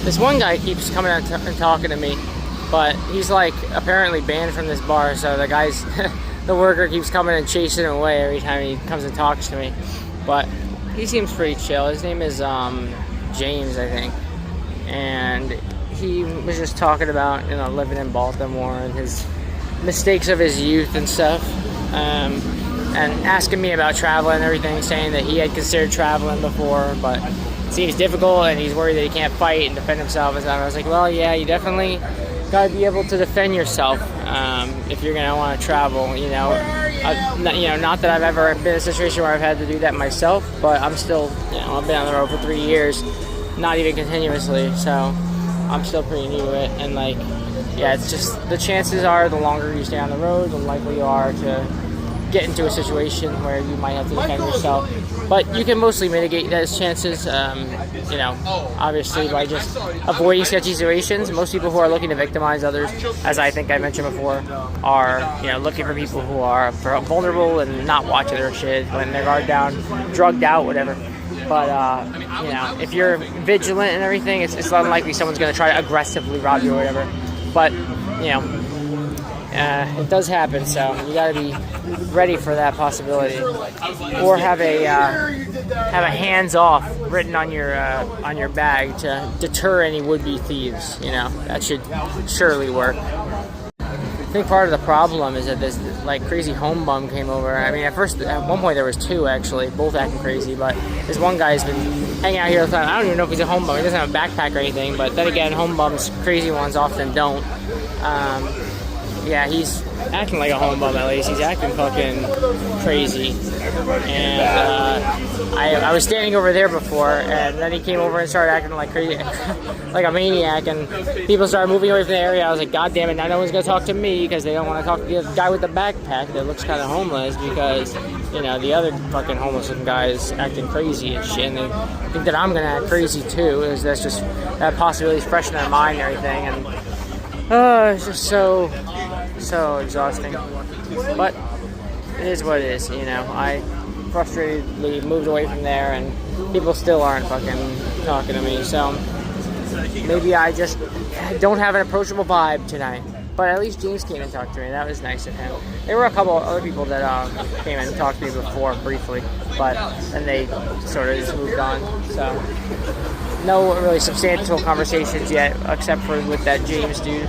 This one guy keeps coming out and talking to me, but he's like apparently banned from this bar, so the worker keeps coming and chasing him away every time he comes and talks to me. But he seems pretty chill. His name is James, I think, and he was just talking about living in Baltimore and his mistakes of his youth and stuff, and asking me about traveling and everything, saying that he had considered traveling before, but it seems difficult and he's worried that he can't fight and defend himself and stuff. I was like, well, yeah, you definitely got to be able to defend yourself if you're gonna want to travel. Not that I've ever been in a situation where I've had to do that myself, but I'm still, I've been on the road for 3 years, not even continuously, so I'm still pretty new to it. And like, yeah, it's just the chances are the longer you stay on the road, the likely you are to get into a situation where you might have to defend yourself. But you can mostly mitigate those chances, obviously by just avoiding sketchy situations. Most people who are looking to victimize others, as I think I mentioned before, are looking for people who are vulnerable and not watching their shit, letting their guard down, drugged out, whatever. But if you're vigilant and everything, it's unlikely someone's going to try to aggressively rob you or whatever. But It does happen, so you got to be ready for that possibility, or have a hands off written on your bag to deter any would-be thieves. You know, that should surely work. I think part of the problem is that this like crazy home bum came over. I mean, at one point there was two actually, both acting crazy. But this one guy's been hanging out here all the time. I don't even know if he's a home bum. He doesn't have a backpack or anything. But then again, home bums, crazy ones, often don't. Yeah, he's acting like a home bum at least. He's acting fucking crazy. And I was standing over there before, and then he came over and started acting like crazy, like a maniac, and people started moving away from the area. I was like, God damn it, now no one's gonna talk to me because they don't want to talk to the guy with the backpack that looks kind of homeless because, you know, the other fucking homeless looking guy is acting crazy and shit, and they think that I'm gonna act crazy too. That's just, that possibility is fresh in their mind and everything, and it's just so exhausting. But it is what it is, you know. I frustratedly moved away from there, and people still aren't fucking talking to me. So maybe I just don't have an approachable vibe tonight. But at least James came and talked to me. That was nice of him. There were a couple of other people that came and talked to me before briefly, but then they sort of just moved on. So no really substantial conversations yet, except for with that James dude.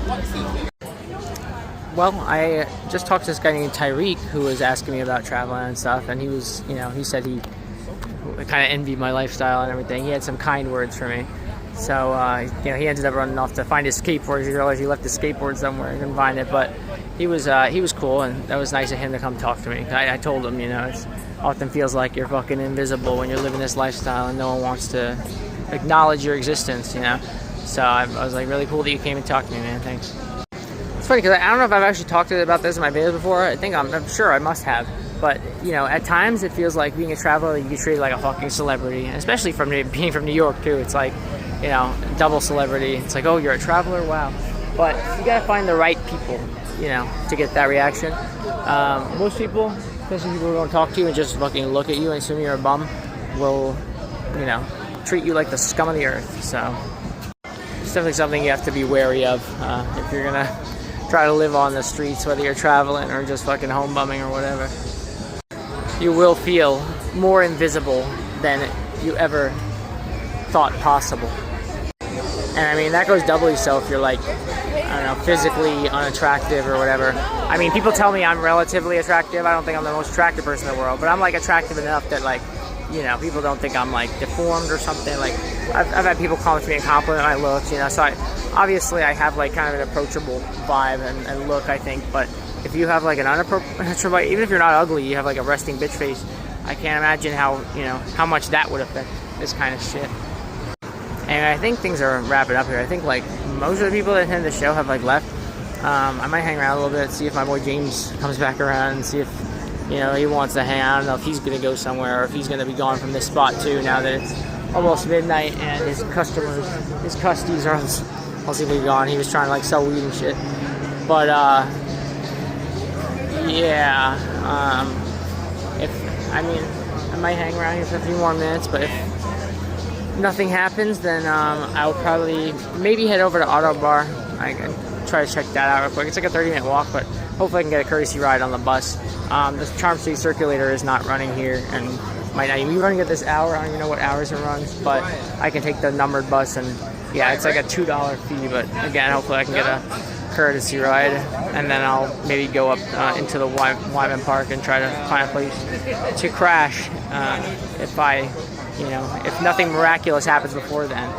Well, I just talked to this guy named Tyreek who was asking me about traveling and stuff, and he was, you know, he said he kind of envied my lifestyle and everything. He had some kind words for me. So, you know, he ended up running off to find his skateboard. He realized he left his skateboard somewhere. He couldn't find it, but he was cool, and that was nice of him to come talk to me. I told him, you know, it often feels like you're fucking invisible when you're living this lifestyle and no one wants to acknowledge your existence, you know. So I was like, really cool that you came and talked to me, man. Thanks. It's funny because I don't know if I've actually talked about this in my videos before. I'm sure I must have. But, you know, at times it feels like being a traveler, you get treated like a fucking celebrity. And especially from being from New York, too. It's like, you know, double celebrity. It's like, oh, you're a traveler? Wow. But you gotta find the right people, you know, to get that reaction. Most people, especially people who don't talk to you and just fucking look at you and assume you're a bum, will, you know, treat you like the scum of the earth. So it's definitely something you have to be wary of if you're gonna try to live on the streets, whether you're traveling or just fucking home bumming or whatever. You will feel more invisible than you ever thought possible. And I mean, that goes doubly so if you're like, I don't know, physically unattractive or whatever. I mean, people tell me I'm relatively attractive. I don't think I'm the most attractive person in the world, but I'm like attractive enough that, like, you know, people don't think I'm like deformed or something. Like, I've had people call me and compliment my looks, you know, so obviously I have like kind of an approachable vibe and look, I think, but if you have like an unapproachable, even if you're not ugly, you have like a resting bitch face, I can't imagine how, you know, how much that would affect this kind of shit. And I think things are wrapping up here. I think like most of the people that attend the show have like left. I might hang around a little bit, see if my boy James comes back around and see if, you know, he wants to hang out. I don't know if he's going to go somewhere or if he's going to be gone from this spot too now that it's almost midnight and his custies are possibly gone. He was trying to like sell weed and shit. But yeah, I might hang around here for a few more minutes, but if nothing happens, then I'll probably maybe head over to Auto Bar. I can try to check that out real quick. It's like a 30-minute walk, but hopefully I can get a courtesy ride on the bus. The Charm City Circulator is not running here and might not even be running at this hour. I don't even know what hours it runs, but I can take the numbered bus, and yeah, it's like a $2 fee, but again, hopefully I can get a courtesy ride, and then I'll maybe go up into the Wyman Park and try to find a place to crash if nothing miraculous happens before then.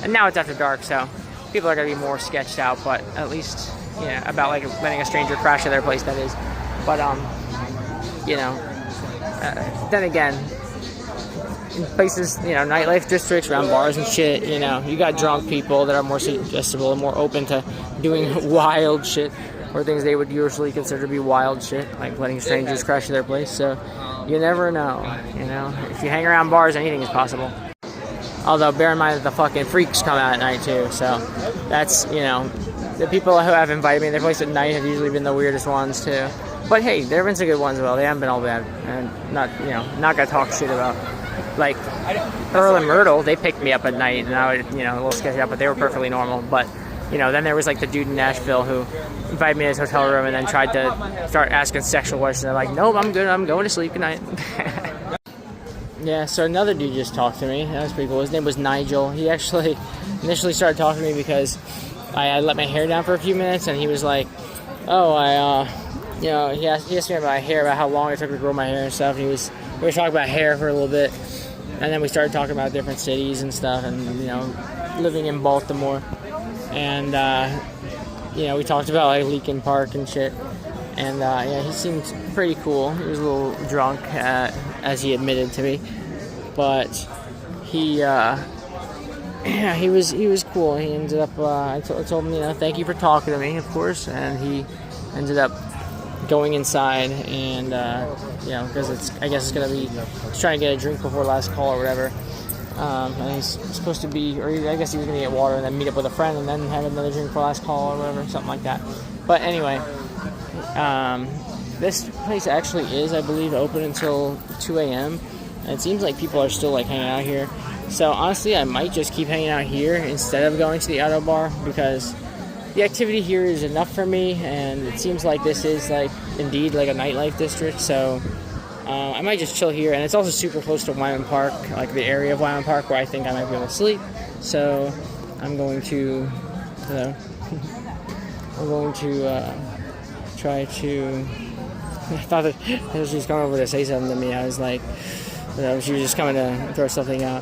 And now it's after dark, so people are going to be more sketched out, but at least, yeah, about like letting a stranger crash at their place, that is. But, you know, then again, in places, you know, nightlife districts around bars and shit, you know, you got drunk people that are more suggestible and more open to doing wild shit, or things they would usually consider to be wild shit, like letting strangers crash at their place. So you never know, you know. If you hang around bars, anything is possible. Although, bear in mind that the fucking freaks come out at night too, so that's, you know, the people who have invited me to their place at night have usually been the weirdest ones too. But hey, there have been some good ones as well. They haven't been all bad, and not gonna talk shit about. Like Earl and Myrtle, they picked me up at night, and I was, you know, a little sketched out, but they were perfectly normal. But then there was like the dude in Nashville who invited me to his hotel room and then tried to start asking sexual questions. I'm like, nope, I'm good. I'm going to sleep. Good night. Yeah, so another dude just talked to me. That was pretty cool. His name was Nigel. He actually initially started talking to me because I let my hair down for a few minutes, and he was like, oh, he asked me about my hair, about how long it took to grow my hair and stuff. And we were talking about hair for a little bit, and then we started talking about different cities and stuff, and living in Baltimore, and we talked about like Lincoln Park and shit. And he seemed pretty cool. He was a little drunk, as he admitted to me, but he was cool. He ended up. I told him, thank you for talking to me, of course, and he ended up going inside, and because I guess it's gonna be trying to get a drink before last call or whatever. And he's supposed to be, or I guess he was gonna get water and then meet up with a friend and then have another drink for last call or whatever, something like that. But anyway. This place actually is, I believe, open until 2 a.m. And it seems like people are still like hanging out here. So honestly, I might just keep hanging out here instead of going to the auto bar, because the activity here is enough for me, and it seems like this is like indeed like a nightlife district. So I might just chill here, and it's also super close to Wyman Park, like the area of Wyman Park where I think I might be able to sleep. So I'm going to, try to. I thought that she was coming over to say something to me. I was like, she was just coming to throw something out.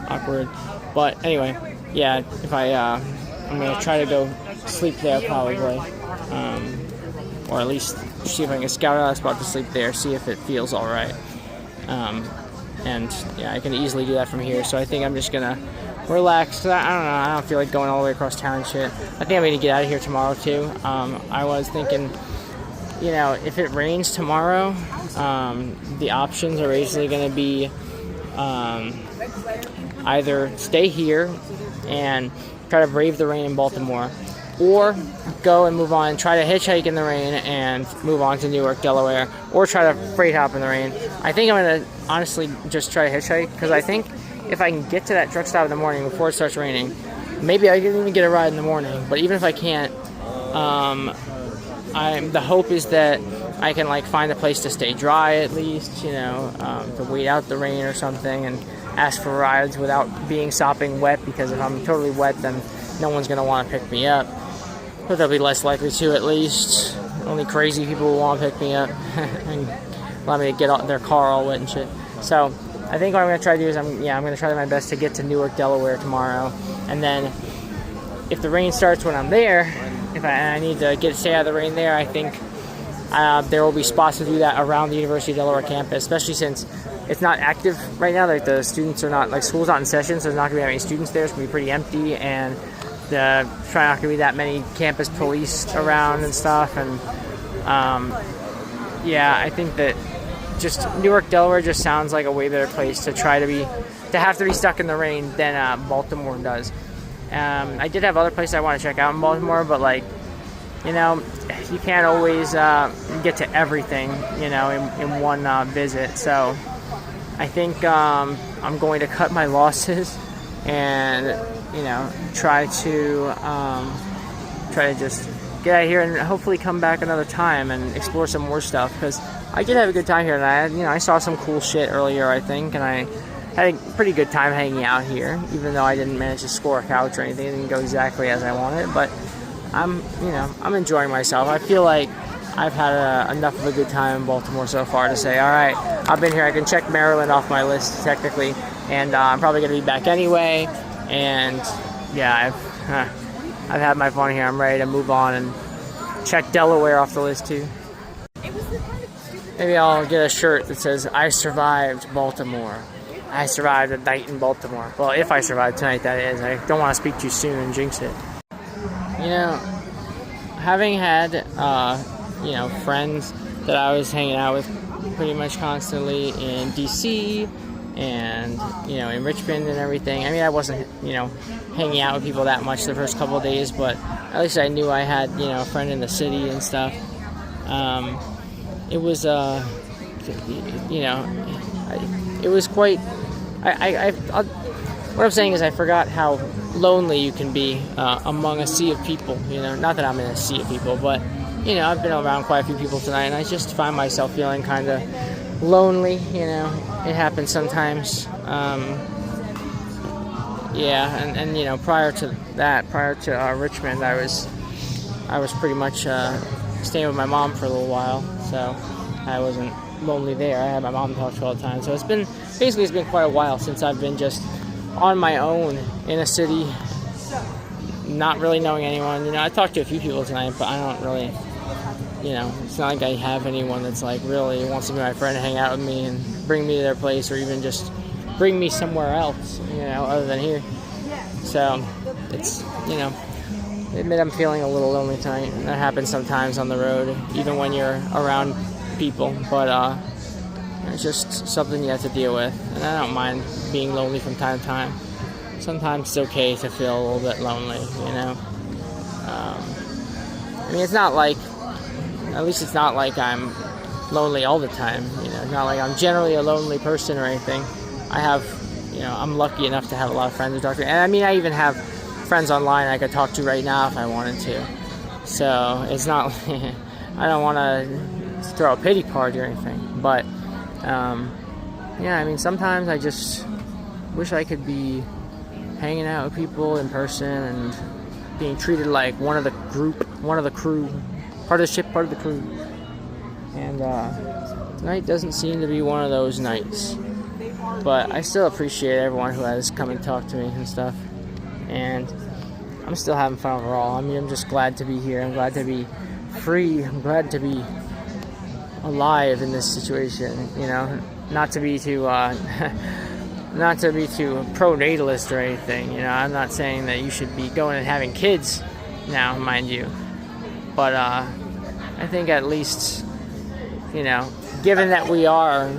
Awkward. But anyway, yeah. If I'm gonna try to go sleep there probably, or at least see if I can scout out a spot to sleep there, see if it feels all right. And yeah, I can easily do that from here. So I think I'm just gonna relax. Cause I don't know. I don't feel like going all the way across town and shit. I think I'm gonna get out of here tomorrow too. I was thinking, if it rains tomorrow, the options are basically gonna be either stay here and try to brave the rain in Baltimore, or go and move on, try to hitchhike in the rain and move on to Newark, Delaware, or try to freight hop in the rain. I think I'm gonna honestly just try to hitchhike, because I think if I can get to that truck stop in the morning before it starts raining, maybe I can even get a ride in the morning. But even if I can't, the hope is that I can like find a place to stay dry at least, to wait out the rain or something, and ask for rides without being sopping wet, because if I'm totally wet, then no one's gonna want to pick me up. But they'll be less likely to, at least. Only crazy people will want to pick me up and allow me to get their car all wet and shit. So I think what I'm gonna try to do is I'm gonna try my best to get to Newark, Delaware tomorrow, and then if the rain starts when I'm there, if I need to stay out of the rain there, I think there will be spots to do that around the University of Delaware campus, especially since it's not active right now. Like the students are not, like school's not in session, so there's not gonna be any students there. It's gonna be pretty empty, and there's not gonna be that many campus police around and stuff. And I think that just Newark, Delaware just sounds like a way better place to have to be stuck in the rain than Baltimore does. I did have other places I want to check out in Baltimore, but you can't always get to everything, in one visit. So I think I'm going to cut my losses and, try to just get out of here and hopefully come back another time and explore some more stuff, because I did have a good time here, and I saw some cool shit earlier, I think, and I had a pretty good time hanging out here, even though I didn't manage to score a couch or anything. It didn't go exactly as I wanted, but I'm enjoying myself. I feel like I've had enough of a good time in Baltimore so far to say, all right, I've been here. I can check Maryland off my list technically, and I'm probably going to be back anyway. And yeah, I've had my fun here. I'm ready to move on and check Delaware off the list too. Maybe I'll get a shirt that says, I survived Baltimore. I survived a night in Baltimore. Well, if I survive tonight, that is. I don't want to speak too soon and jinx it. Having had, friends that I was hanging out with pretty much constantly in D.C. and, in Richmond and everything. I mean, I wasn't, hanging out with people that much the first couple of days, but at least I knew I had, a friend in the city and stuff. It was, it was quite... what I'm saying is I forgot how lonely you can be among a sea of people. Not that I'm in a sea of people, but I've been around quite a few people tonight, and I just find myself feeling kind of lonely. It happens sometimes. And prior to that, prior to Richmond, I was pretty much staying with my mom for a little while, so I wasn't lonely there. I had my mom to talk to all the time, so it's been quite a while since I've been just on my own in a city, not really knowing anyone. I talked to a few people tonight, but I don't really, it's not like I have anyone that's like really wants to be my friend and hang out with me and bring me to their place, or even just bring me somewhere else, other than here. So it's, I admit I'm feeling a little lonely tonight, and that happens sometimes on the road, even when you're around people, but it's just something you have to deal with, and I don't mind being lonely from time to time. Sometimes it's okay to feel a little bit lonely, it's not like, at least it's not like I'm lonely all the time, it's not like I'm generally a lonely person or anything. I have, I'm lucky enough to have a lot of friends to talk to, and I even have friends online I could talk to right now if I wanted to, so it's not, I don't want to throw a pity party or anything, but sometimes I just wish I could be hanging out with people in person and being treated like one of the group, one of the crew, part of the ship, part of the crew. And tonight doesn't seem to be one of those nights, but I still appreciate everyone who has come and talked to me and stuff, and I'm still having fun overall. I'm just glad to be here. I'm glad to be free. I'm glad to be alive in this situation, not to be too not to be too pro-natalist or anything, I'm not saying that you should be going and having kids now, mind you, but I think at least, given that we are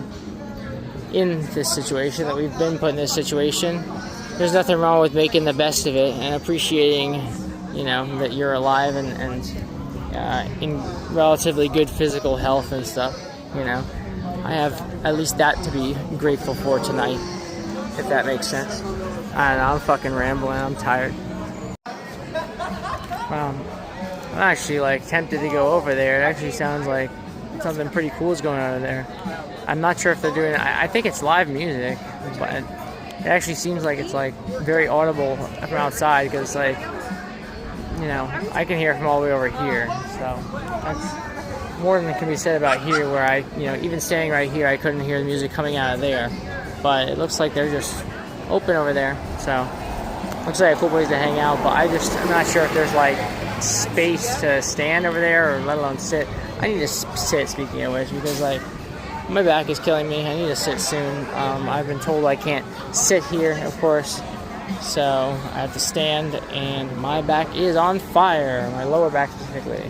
in this situation, that we've been put in this situation, there's nothing wrong with making the best of it and appreciating, that you're alive and in relatively good physical health and stuff. I have at least that to be grateful for tonight, if that makes sense. I don't know, I'm fucking rambling, I'm tired. I'm actually tempted to go over there. It actually sounds like something pretty cool is going on over there. I'm not sure if they're doing, I think it's live music, but it actually seems like it's very audible from outside, because I can hear it from all the way over here, so that's more than can be said about here, where I, even standing right here, I couldn't hear the music coming out of there, but it looks like they're just open over there, so looks like a cool place to hang out, but I'm not sure if there's space to stand over there, or let alone sit. I need to sit, speaking of which, because my back is killing me. I need to sit soon. I've been told I can't sit here, of course, so I have to stand, and my back is on fire, my lower back specifically.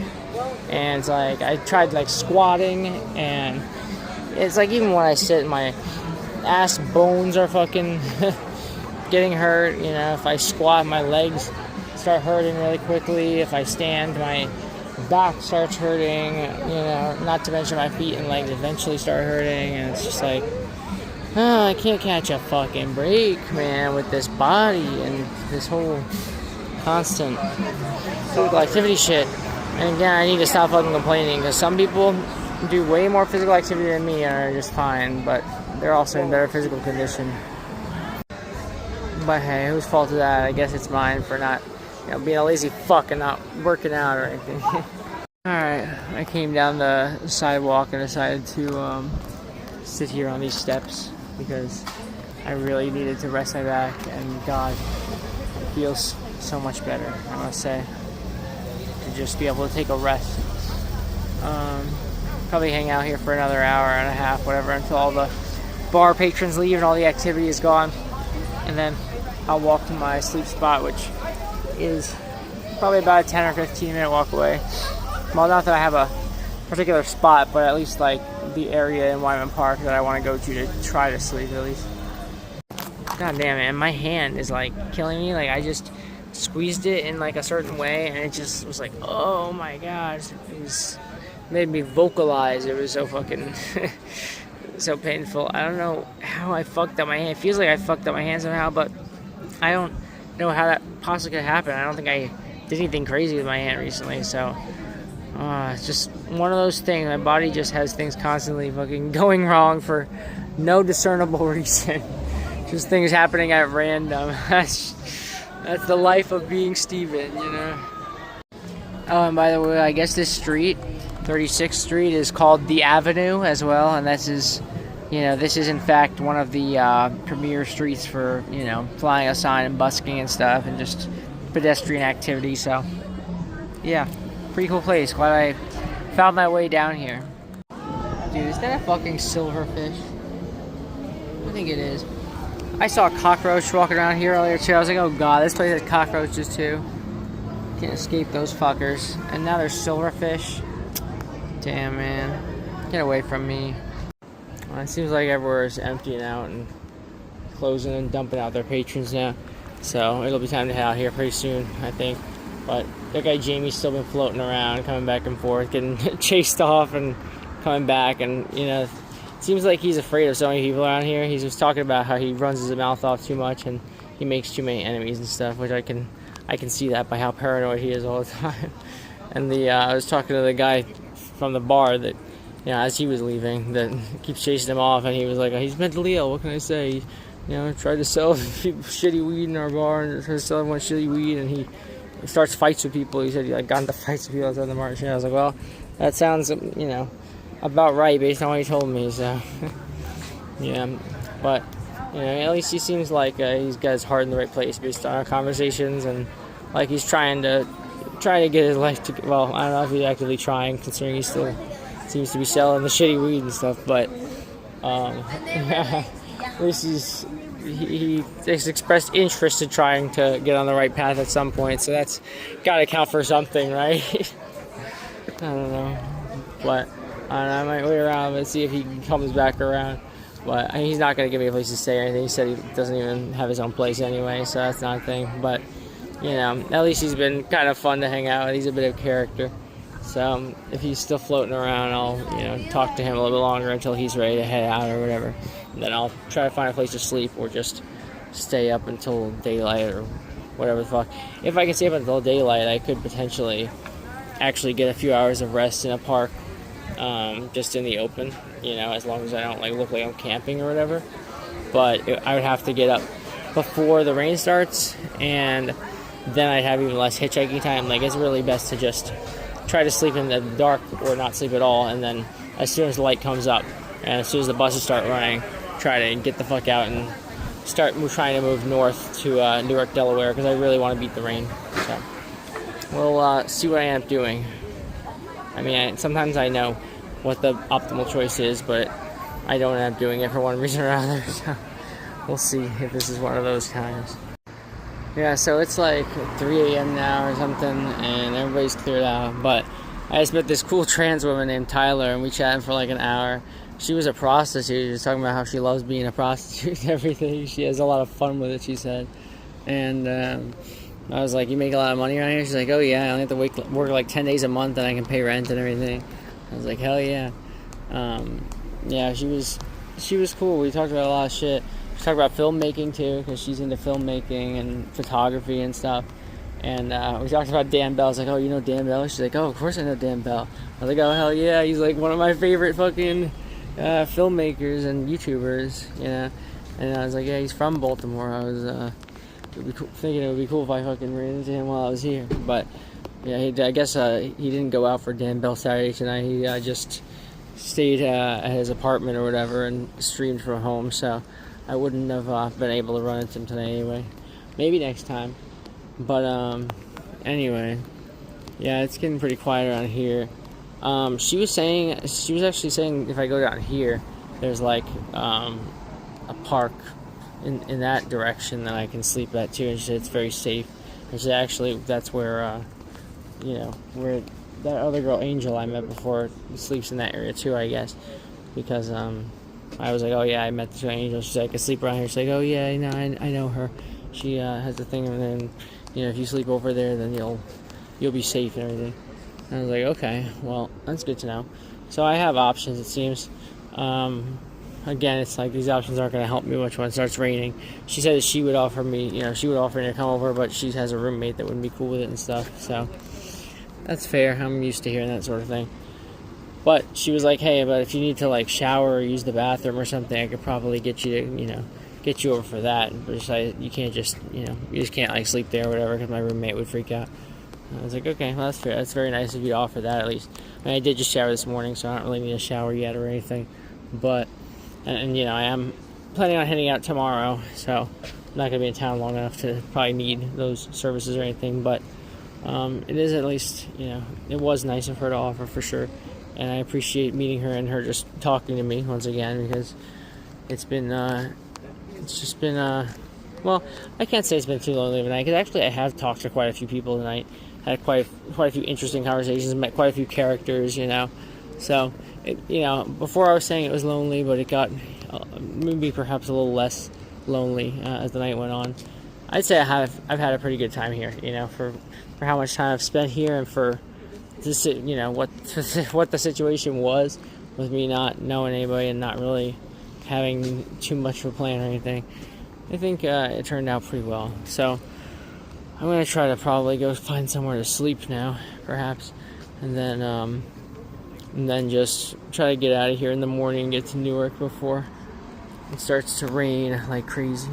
And I tried squatting, and it's even when I sit, my ass bones are fucking getting hurt. If I squat, my legs start hurting really quickly. If I stand, my back starts hurting, not to mention my feet and legs eventually start hurting, and it's just I can't catch a fucking break, man, with this body and this whole constant physical activity shit. And again, I need to stop fucking complaining, because some people do way more physical activity than me and are just fine, but they're also in better physical condition. But hey, whose fault is that? I guess it's mine for not, being a lazy fuck and not working out or anything. Alright, I came down the sidewalk and decided to sit here on these steps, because I really needed to rest my back, and God, it feels so much better, I must say, to just be able to take a rest. Probably hang out here for another hour and a half, whatever, until all the bar patrons leave and all the activity is gone, and then I'll walk to my sleep spot, which is probably about a 10 or 15 minute walk away. Well, not that I have a particular spot, but at least the area in Wyman Park that I want to go to try to sleep at least. God damn it, and my hand is killing me. I just squeezed it in a certain way, and it just was oh my gosh, it made me vocalize. It was so fucking so painful. I don't know how I fucked up my hand. It feels like I fucked up my hand somehow, but I don't know how that possibly could happen. I don't think I did anything crazy with my hand recently, so it's just one of those things. My body just has things constantly fucking going wrong for no discernible reason. Just things happening at random. That's the life of being Steven, you know. Oh, and by the way, I guess this street, 36th Street, is called the Avenue as well, and this is in fact one of the premier streets for, flying a sign and busking and stuff, and just pedestrian activity. So, yeah, pretty cool place. Glad I found my way down here. Dude, is that a fucking silverfish? I think it is. I saw a cockroach walking around here earlier too. I was like, oh god, this place has cockroaches too. Can't escape those fuckers. And now there's silverfish. Damn, man. Get away from me. Well, it seems like everywhere is emptying out and closing and dumping out their patrons now. So it'll be time to head out here pretty soon, I think. But that guy Jamie's still been floating around, coming back and forth, getting chased off and coming back. And, it seems like he's afraid of so many people around here. He's just talking about how he runs his mouth off too much and he makes too many enemies and stuff, which I can see that by how paranoid he is all the time. And I was talking to the guy from the bar that, as he was leaving, that keeps chasing him off, and he was like, he's mentally ill, what can I say? Tried to sell people shitty weed in our bar, and tried to sell everyone shitty weed, and he starts fights with people. He said he got into fights with people outside the march. And I was like, well, that sounds, about right based on what he told me, so. Yeah, but, at least he seems like he's got his heart in the right place based on our conversations, and like he's trying to get his life to, well, I don't know if he's actively trying, considering he still seems to be selling the shitty weed and stuff, but at least he has expressed interest in trying to get on the right path at some point, so that's gotta count for something, right? I don't know, but I might wait around and see if he comes back around, but he's not gonna give me a place to stay or anything. He said he doesn't even have his own place anyway, so that's not a thing, but at least he's been kind of fun to hang out with. He's a bit of a character. So if he's still floating around, I'll, talk to him a little bit longer until he's ready to head out or whatever. And then I'll try to find a place to sleep or just stay up until daylight or whatever the fuck. If I can stay up until daylight, I could potentially actually get a few hours of rest in a park, just in the open, as long as I don't look like I'm camping or whatever. But I would have to get up before the rain starts, and then I'd have even less hitchhiking time. It's really best to just try to sleep in the dark or not sleep at all, and then as soon as the light comes up and as soon as the buses start running, try to get the fuck out and start trying to move north to Newark, Delaware, because I really want to beat the rain. So we'll see what I end up doing. I mean, sometimes I know what the optimal choice is, but I don't end up doing it for one reason or another. So we'll see if this is one of those times. Yeah, so it's 3 a.m. now or something, and everybody's cleared out, but I just met this cool trans woman named Tyler, and we chatted for an hour. She was a prostitute. She was talking about how she loves being a prostitute and everything. She has a lot of fun with it, she said. And I was like, you make a lot of money around here? She's like, oh yeah, I only have to work 10 days a month and I can pay rent and everything. I was like, hell yeah. Yeah, she was cool. We talked about a lot of shit. She talked about filmmaking too, because she's into filmmaking and photography and stuff. And we talked about Dan Bell. I was like, oh, you know Dan Bell? She's like, oh, of course I know Dan Bell. I was like, oh, hell yeah. He's one of my favorite fucking filmmakers and YouTubers, And I was like, yeah, he's from Baltimore. I was thinking it would be cool if I fucking ran into him while I was here. But yeah, I guess he didn't go out for Dan Bell Saturday tonight. He just stayed at his apartment or whatever and streamed from home. So I wouldn't have been able to run into him today anyway. Maybe next time. But anyway, yeah, it's getting pretty quiet around here. She was actually saying if I go down here, there's a park in that direction that I can sleep at too, and she said it's very safe. And she actually, that's where where that other girl Angel I met before sleeps in that area too, I guess, because I was like, oh yeah, I met this Angel. She's like, I sleep around here. She's like, oh yeah, I know her. She has the thing, and then if you sleep over there, then you'll be safe and everything. And I was like, okay, well, that's good to know. So I have options, it seems. again, it's like these options aren't going to help me much when it starts raining. She said that she would offer me, she would offer me to come over, but she has a roommate that wouldn't be cool with it and stuff. So that's fair. I'm used to hearing that sort of thing. But she was like, hey, but if you need to like shower or use the bathroom or something, I could probably get you to, get you over for that. But you can't just, you just can't like sleep there or whatever because my roommate would freak out. I was like, okay, well, that's fair. That's very nice of you to offer that at least. I did just shower this morning, so I don't really need a shower yet or anything. But, and I am planning on heading out tomorrow, so I'm not going to be in town long enough to probably need those services or anything. But it is at least, it was nice of her to offer for sure. And I appreciate meeting her and her just talking to me once again because it's just been, well, I can't say it's been too lonely of a night because actually I have talked to quite a few people tonight. Had quite a few interesting conversations, met quite a few characters, So, before I was saying it was lonely, but it got maybe perhaps a little less lonely as the night went on. I'd say I've had a pretty good time here, for how much time I've spent here and for this, what the situation was with me not knowing anybody and not really having too much of a plan or anything. I think it turned out pretty well. So I'm going to try to probably go find somewhere to sleep now, perhaps, and then just try to get out of here in the morning and get to Newark before it starts to rain like crazy.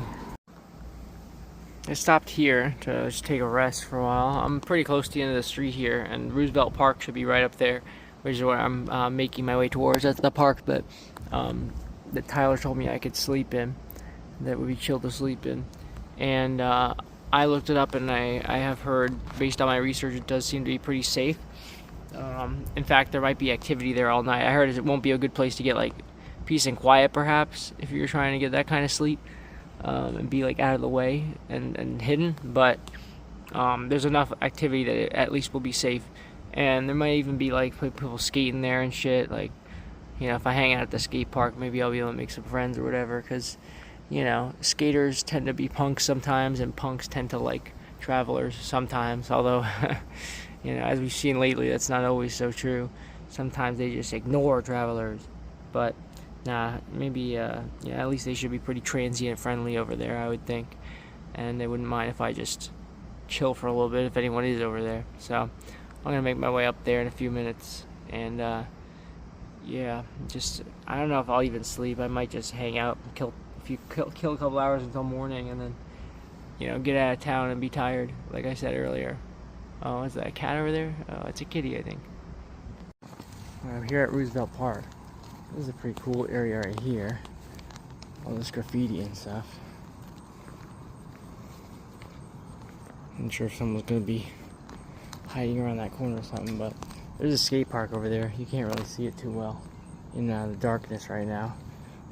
I stopped here to just take a rest for a while. I'm pretty close to the end of the street here, and Roosevelt Park should be right up there, which is where I'm making my way towards. That's the park that Tyler told me I could sleep in, that would be chill to sleep in. And I looked it up, and I have heard, based on my research, it does seem to be pretty safe. In fact, there might be activity there all night. I heard it won't be a good place to get like peace and quiet, perhaps, if you're trying to get that kind of sleep. And be like out of the way and hidden, but there's enough activity that it at least will be safe. And there might even be like people skating there and shit. Like, if I hang out at the skate park, maybe I'll be able to make some friends or whatever. Because, skaters tend to be punks sometimes, and punks tend to like travelers sometimes. Although, as we've seen lately, that's not always so true. Sometimes they just ignore travelers, but. Nah, maybe, at least they should be pretty transient friendly over there, I would think. And they wouldn't mind if I just chill for a little bit if anyone is over there. So, I'm going to make my way up there in a few minutes. And, I don't know if I'll even sleep. I might just hang out and kill a couple hours until morning and then, get out of town and be tired, like I said earlier. Oh, is that a cat over there? Oh, it's a kitty, I think. I'm here at Roosevelt Park. This is a pretty cool area right here. All this graffiti and stuff. I'm not sure if someone's going to be hiding around that corner or something, but there's a skate park over there. You can't really see it too well in the darkness right now.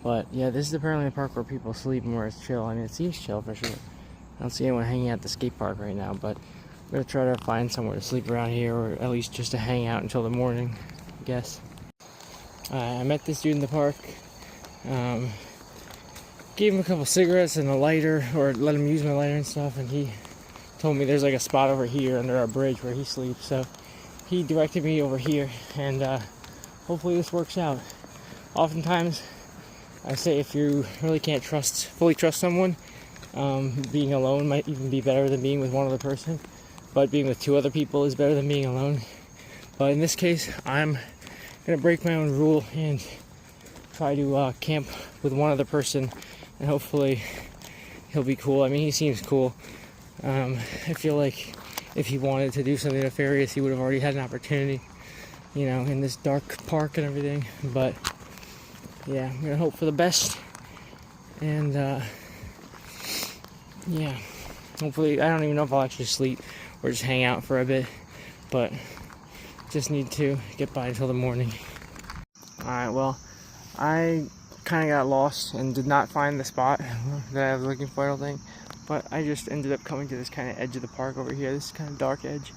But yeah, this is apparently a park where people sleep and where it's chill. I mean, it seems chill for sure. I don't see anyone hanging out at the skate park right now, but I'm going to try to find somewhere to sleep around here, or at least just to hang out until the morning, I guess. I met this dude in the park, gave him a couple cigarettes and a lighter, or let him use my lighter and stuff, and he told me there's like a spot over here under our bridge where he sleeps, so he directed me over here, and hopefully this works out. Oftentimes, I say if you really can't fully trust someone, being alone might even be better than being with one other person, but being with two other people is better than being alone. But in this case, I'm gonna break my own rule and try to camp with one other person, and hopefully he'll be cool. I mean, he seems cool. I feel like if he wanted to do something nefarious, he would have already had an opportunity, in this dark park and everything. But yeah, I'm gonna hope for the best, and hopefully, I don't even know if I'll actually sleep or just hang out for a bit, but just need to get by until the morning. Alright, well, I kind of got lost and did not find the spot that I was looking for, I don't think. But I just ended up coming to this kind of edge of the park over here, this kind of dark edge.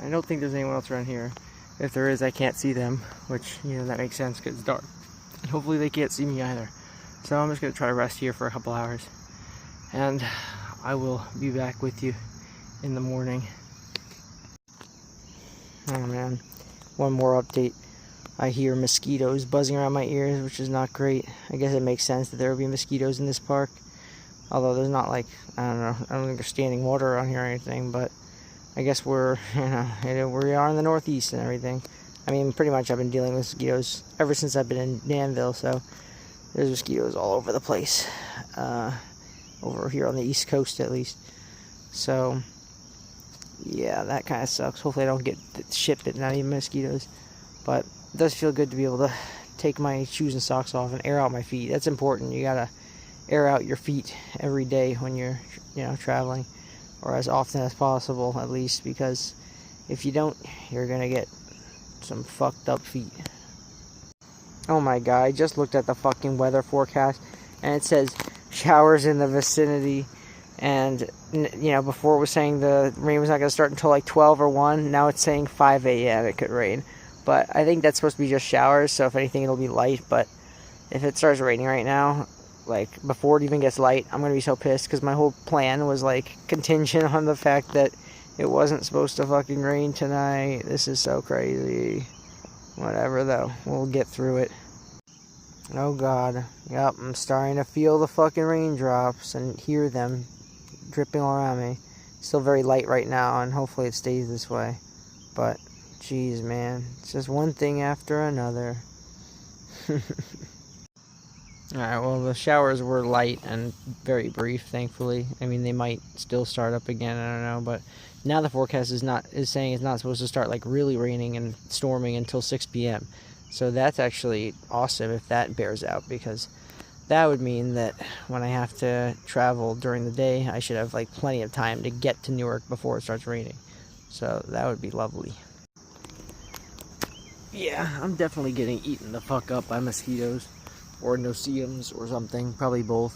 I don't think there's anyone else around here. If there is, I can't see them, which, that makes sense because it's dark. And hopefully they can't see me either. So I'm just going to try to rest here for a couple hours. And I will be back with you in the morning. Oh man. One more update. I hear mosquitoes buzzing around my ears, which is not great. I guess it makes sense that there would be mosquitoes in this park. Although there's not like, I don't know, I don't think there's standing water around here or anything, but I guess we're, we are in the Northeast and everything. I mean, pretty much I've been dealing with mosquitoes ever since I've been in Danville, so there's mosquitoes all over the place. Over here on the East Coast, at least. So, yeah, that kind of sucks. Hopefully I don't get shit bitten, not even mosquitoes. But it does feel good to be able to take my shoes and socks off and air out my feet. That's important. You gotta air out your feet every day when you're, traveling, or as often as possible, at least, because if you don't, you're gonna get some fucked up feet. Oh my god, I just looked at the fucking weather forecast, and it says showers in the vicinity, and before it was saying the rain was not going to start until like 12 or 1, now it's saying 5 a.m. it could rain. But I think that's supposed to be just showers, so if anything it'll be light. But if it starts raining right now, like before it even gets light, I'm going to be so pissed, because my whole plan was like contingent on the fact that it wasn't supposed to fucking rain tonight. This is so crazy. Whatever though, we'll get through it. Oh god, yep, I'm starting to feel the fucking raindrops and hear them dripping all around me. Still very light right now, and hopefully it stays this way. But, jeez, man, it's just one thing after another. Alright, well, the showers were light and very brief, thankfully. I mean, they might still start up again, I don't know, but now the forecast is saying it's not supposed to start, like, really raining and storming until 6 p.m. So that's actually awesome if that bears out, because that would mean that when I have to travel during the day, I should have like plenty of time to get to Newark before it starts raining. So that would be lovely. Yeah, I'm definitely getting eaten the fuck up by mosquitoes or no-see-ums or something, probably both,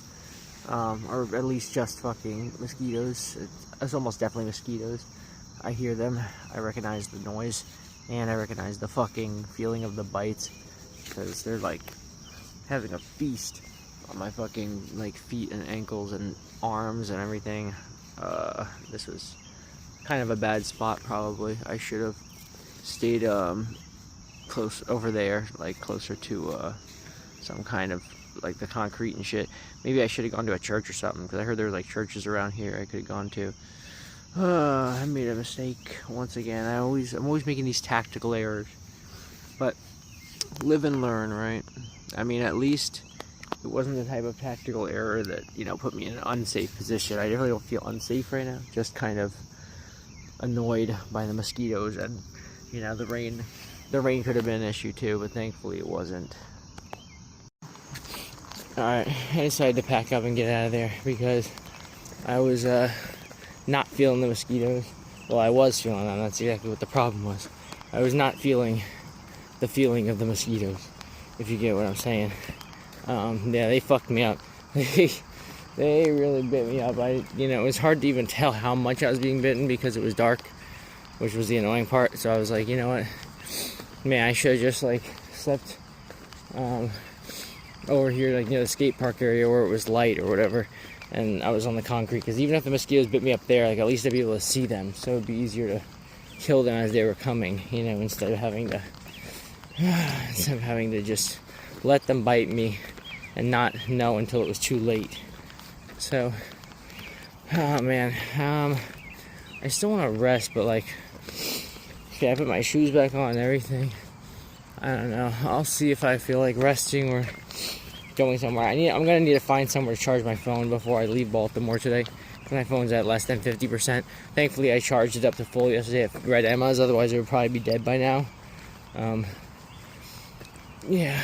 or at least just fucking mosquitoes. It's almost definitely mosquitoes. I hear them, I recognize the noise. And I recognize the fucking feeling of the bites, because they're like having a feast on my fucking like feet and ankles and arms and everything. This was kind of a bad spot probably. I should have stayed close over there, like closer to some kind of like the concrete and shit. Maybe I should have gone to a church or something, because I heard there were like churches around here I could have gone to. I made a mistake once again. I'm always making these tactical errors. But live and learn, right? I mean, at least it wasn't the type of tactical error that, put me in an unsafe position. I definitely don't feel unsafe right now. Just kind of annoyed by the mosquitoes, and, the rain. The rain could have been an issue too, but thankfully it wasn't. Alright, I decided to pack up and get out of there, because I was, not feeling the mosquitoes. Well, I was feeling them. That's exactly what the problem was. I was not feeling the feeling of the mosquitoes, if you get what I'm saying. Yeah, they fucked me up. They really bit me up. It was hard to even tell how much I was being bitten because it was dark, which was the annoying part. So I was like, you know what? Man, I should have just like slept over here, like near the skate park area where it was light or whatever. And I was on the concrete, because even if the mosquitoes bit me up there, like at least I'd be able to see them, so it'd be easier to kill them as they were coming, instead of having to just let them bite me and not know until it was too late. So, oh man, I still want to rest, but like, okay, I put my shoes back on and everything. I don't know. I'll see if I feel like resting or going somewhere. I'm gonna need to find somewhere to charge my phone before I leave Baltimore today. My phone's at less than 50%. Thankfully, I charged it up to full yesterday at Red Emma's. Otherwise, it would probably be dead by now. Yeah.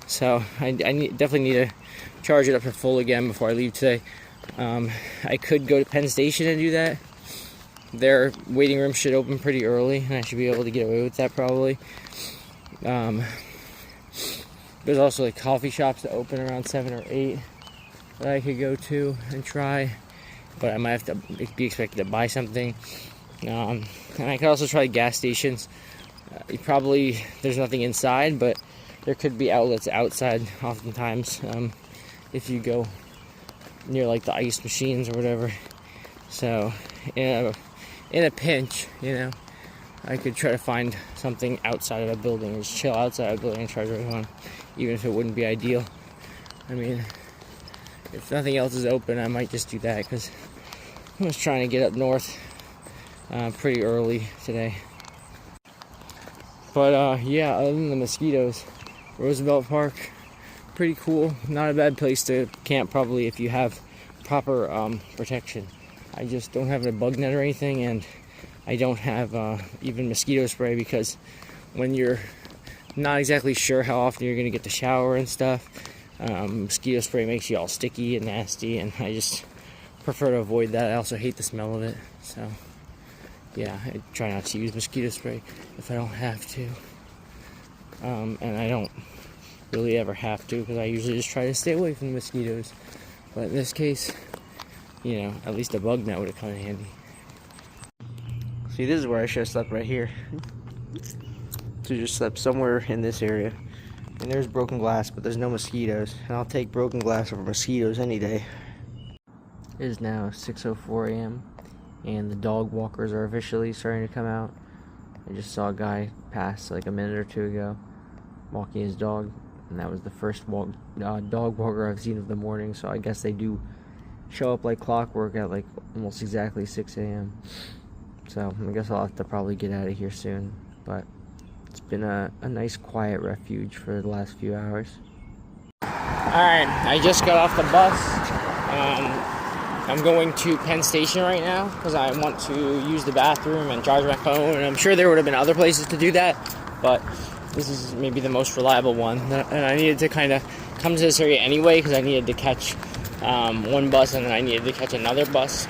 So I definitely need to charge it up to full again before I leave today. I could go to Penn Station and do that. Their waiting room should open pretty early, and I should be able to get away with that probably. There's also like coffee shops that open around 7 or 8 that I could go to and try, but I might have to be expected to buy something. And I could also try gas stations. There's nothing inside, but there could be outlets outside oftentimes if you go near like the ice machines or whatever. So in a pinch, I could try to find something outside of a building, just chill outside of a building and charge my phone, even if it wouldn't be ideal. I mean, if nothing else is open, I might just do that, because I was trying to get up north pretty early today. But yeah, other than the mosquitoes, Roosevelt Park, pretty cool. Not a bad place to camp, probably, if you have proper protection. I just don't have a bug net or anything, and I don't have even mosquito spray, because when you're not exactly sure how often you're going to get to shower and stuff, mosquito spray makes you all sticky and nasty, and I just prefer to avoid that. I also hate the smell of it, so yeah, I try not to use mosquito spray if I don't have to. And I don't really ever have to, because I usually just try to stay away from the mosquitoes. But in this case, you know, at least a bug net would have come in handy. See, this is where I should have slept, right here. So just slept somewhere in this area. And there's broken glass, but there's no mosquitoes. And I'll take broken glass over mosquitoes any day. It is now 6:04 a.m. and the dog walkers are officially starting to come out. I just saw a guy pass like a minute or two ago walking his dog, and that was the first dog walker I've seen of the morning, so I guess they do show up like clockwork at like almost exactly 6 a.m. So I guess I'll have to probably get out of here soon, but it's been a nice quiet refuge for the last few hours. Alright, I just got off the bus. I'm going to Penn Station right now because I want to use the bathroom and charge my phone, and I'm sure there would have been other places to do that, but this is maybe the most reliable one. And I needed to kind of come to this area anyway because I needed to catch one bus, and then I needed to catch another bus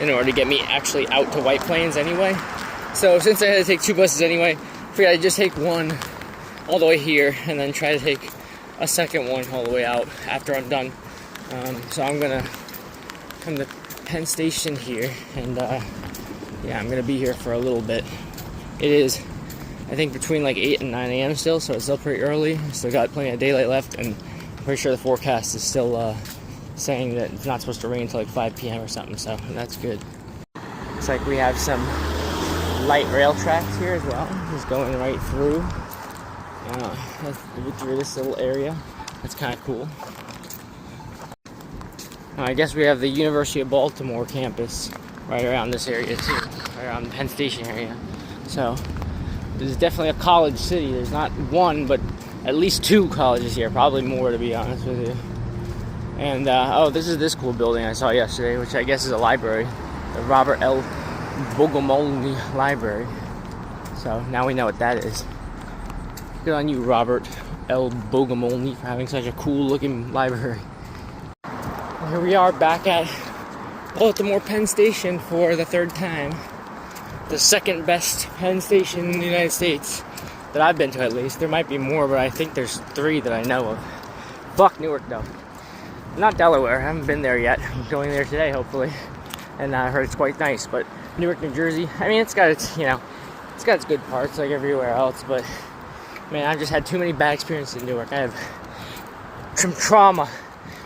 in order to get me actually out to White Plains anyway. So since I had to take two buses anyway, I figured I'd just take one all the way here and then try to take a second one all the way out after I'm done. So I'm gonna come to Penn Station here, and yeah, I'm gonna be here for a little bit. It is, I think, between like 8 and 9 a.m. still, so it's still pretty early. Still got plenty of daylight left, and I'm pretty sure the forecast is still saying that it's not supposed to rain until like 5 p.m. or something, so that's good. Looks like we have some light rail tracks here as well, just going right through this little area. That's kind of cool. I guess we have the University of Baltimore campus right around this area too, right around the Penn Station area. So this is definitely a college city. There's not one, but at least two colleges here, probably more, to be honest with you. And oh, this is this cool building I saw yesterday, which I guess is a library, the Robert L. Bogomolny Library. So now we know what that is. Good on you, Robert L. Bogomolny, for having such a cool looking library. Here we are back at Baltimore Penn Station for the third time. The second best Penn Station in the United States that I've been to, at least. There might be more, but I think there's 3 that I know of. Fuck Newark, though. Not Delaware. I haven't been there yet. I'm going there today, hopefully. And I heard it's quite nice. But Newark, New Jersey, I mean, it's got its, you know, it's got its good parts like everywhere else. But, man, I've just had too many bad experiences in Newark. I have some trauma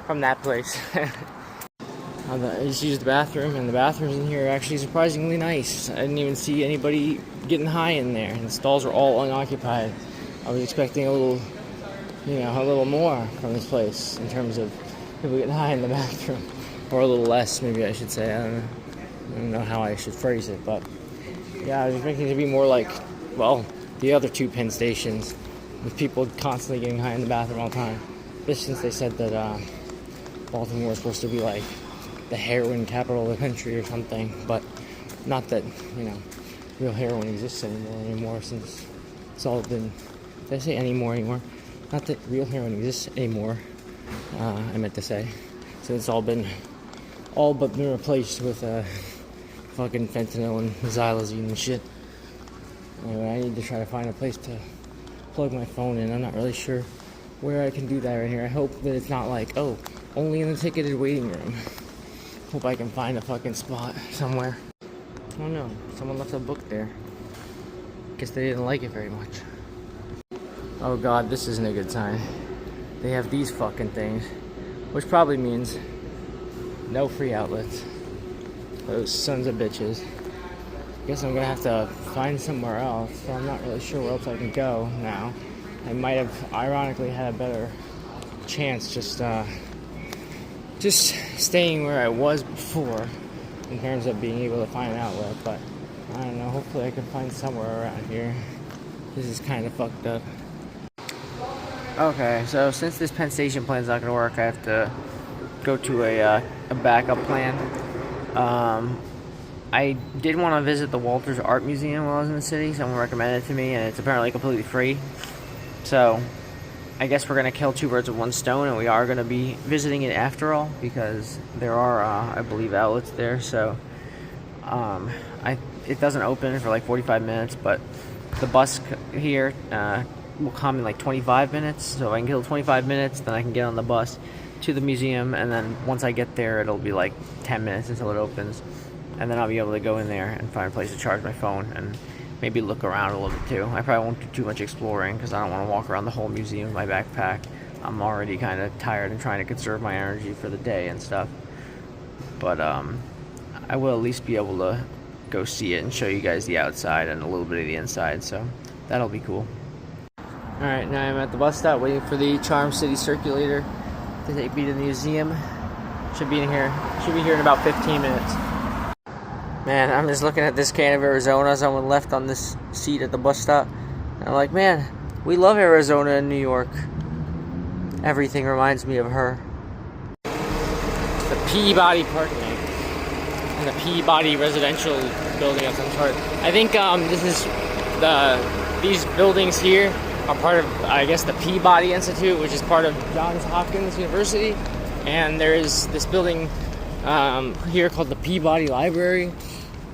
from that place. I just used the bathroom, and the bathrooms in here are actually surprisingly nice. I didn't even see anybody getting high in there, and the stalls are all unoccupied. I was expecting a little, you know, a little more from this place in terms of people getting high in the bathroom, or a little less, maybe I should say. I don't know how I should phrase it, but yeah, I was expecting it to be more like, well, the other 2 Penn stations, with people constantly getting high in the bathroom all the time. This, since they said that Baltimore is supposed to be like the heroin capital of the country or something, but not that, you know, real heroin exists anymore since it's all been, did I say anymore? Not that real heroin exists anymore, I meant to say. So it's all but been replaced with fucking fentanyl and xylazine and shit. Anyway, I need to try to find a place to plug my phone in. I'm not really sure where I can do that right here. I hope that it's not like, oh, only in the ticketed waiting room. Hope I can find a fucking spot somewhere. Oh no, someone left a book there. Guess they didn't like it very much. Oh god, this isn't a good sign. They have these fucking things, which probably means no free outlets. Those sons of bitches. guess I'm gonna have to find somewhere else. So I'm not really sure where else I can go now. I might have ironically had a better chance just staying where I was before in terms of being able to find an outlet, but I don't know, hopefully I can find somewhere around here. This is kind of fucked up. Okay, so since this Penn Station plan's not gonna work, I have to go to a backup plan. I did want to visit the Walters Art Museum while I was in the city. Someone recommended it to me, and it's apparently completely free. So I guess we're going to kill two birds with one stone, and we are going to be visiting it after all, because there are, I believe, outlets there. So it doesn't open for like 45 minutes, but the bus here will come in like 25 minutes. So if I can kill 25 minutes, then I can get on the bus to the museum, and then once I get there, it'll be like 10 minutes until it opens. And then I'll be able to go in there and find a place to charge my phone and maybe look around a little bit too. I probably won't do too much exploring because I don't want to walk around the whole museum with my backpack. I'm already kind of tired and trying to conserve my energy for the day and stuff. But I will at least be able to go see it and show you guys the outside and a little bit of the inside. So that'll be cool. Alright, now I'm at the bus stop waiting for the Charm City Circulator to take me to the museum. Should be here in about 15 minutes. Man, I'm just looking at this can of Arizona someone left on this seat at the bus stop. And I'm like, man, we love Arizona and New York. Everything reminds me of her. It's the Peabody parking lot. And the Peabody residential building of some sort. I think this is these buildings here are part of, I guess, the Peabody Institute, which is part of Johns Hopkins University. And there is this building here called the Peabody Library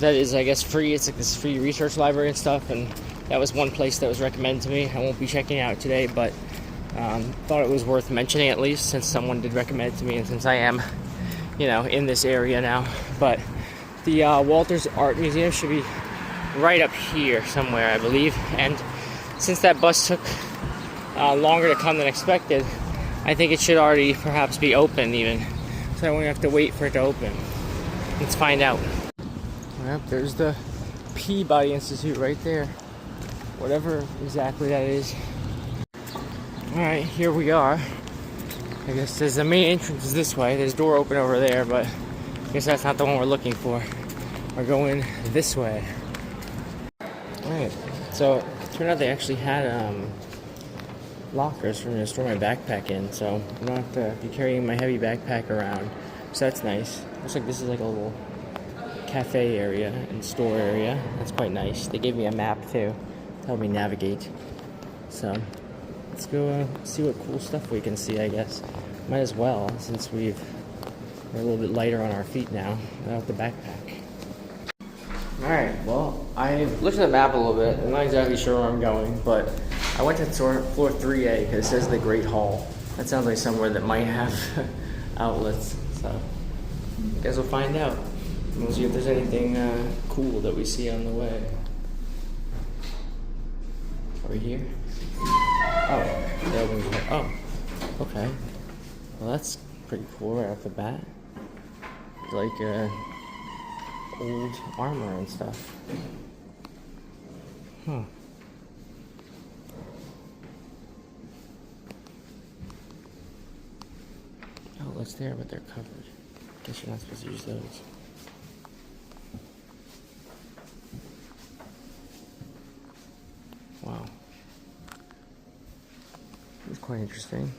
that is, I guess, free. It's like this free research library and stuff, and that was one place that was recommended to me. I won't be checking it out today, but thought it was worth mentioning at least, since someone did recommend it to me, and since I am, in this area now. But the Walters Art Museum should be right up here somewhere, I believe, and since that bus took longer to come than expected, I think it should already perhaps be open even, so I won't have to wait for it to open. Let's find out. Yep, there's the Peabody Institute right there. Whatever exactly that is. Alright, here we are. I guess there's the main entrance is this way. There's a door open over there, but I guess that's not the one we're looking for. We're going this way. Alright, so it turned out they actually had lockers for me to store my backpack in, so I don't have to be carrying my heavy backpack around. So that's nice. Looks like this is like a little cafe area and store area. That's quite nice. They gave me a map too to help me navigate. So let's go see what cool stuff we can see, I guess. Might as well, since we're a little bit lighter on our feet now without the backpack. Alright, well, I looked at the map a little bit. I'm not exactly sure where I'm going, but I went to floor 3A because it says the Great Hall. That sounds like somewhere that might have outlets, so I guess we'll find out. We'll see if there's anything cool that we see on the way. Are we here? Oh, the open's here. Oh, okay. Well, that's pretty cool right off the bat. Like old armor and stuff. Huh. Outlets there, but they're covered. Guess you're not supposed to use those. Wow. It's quite interesting.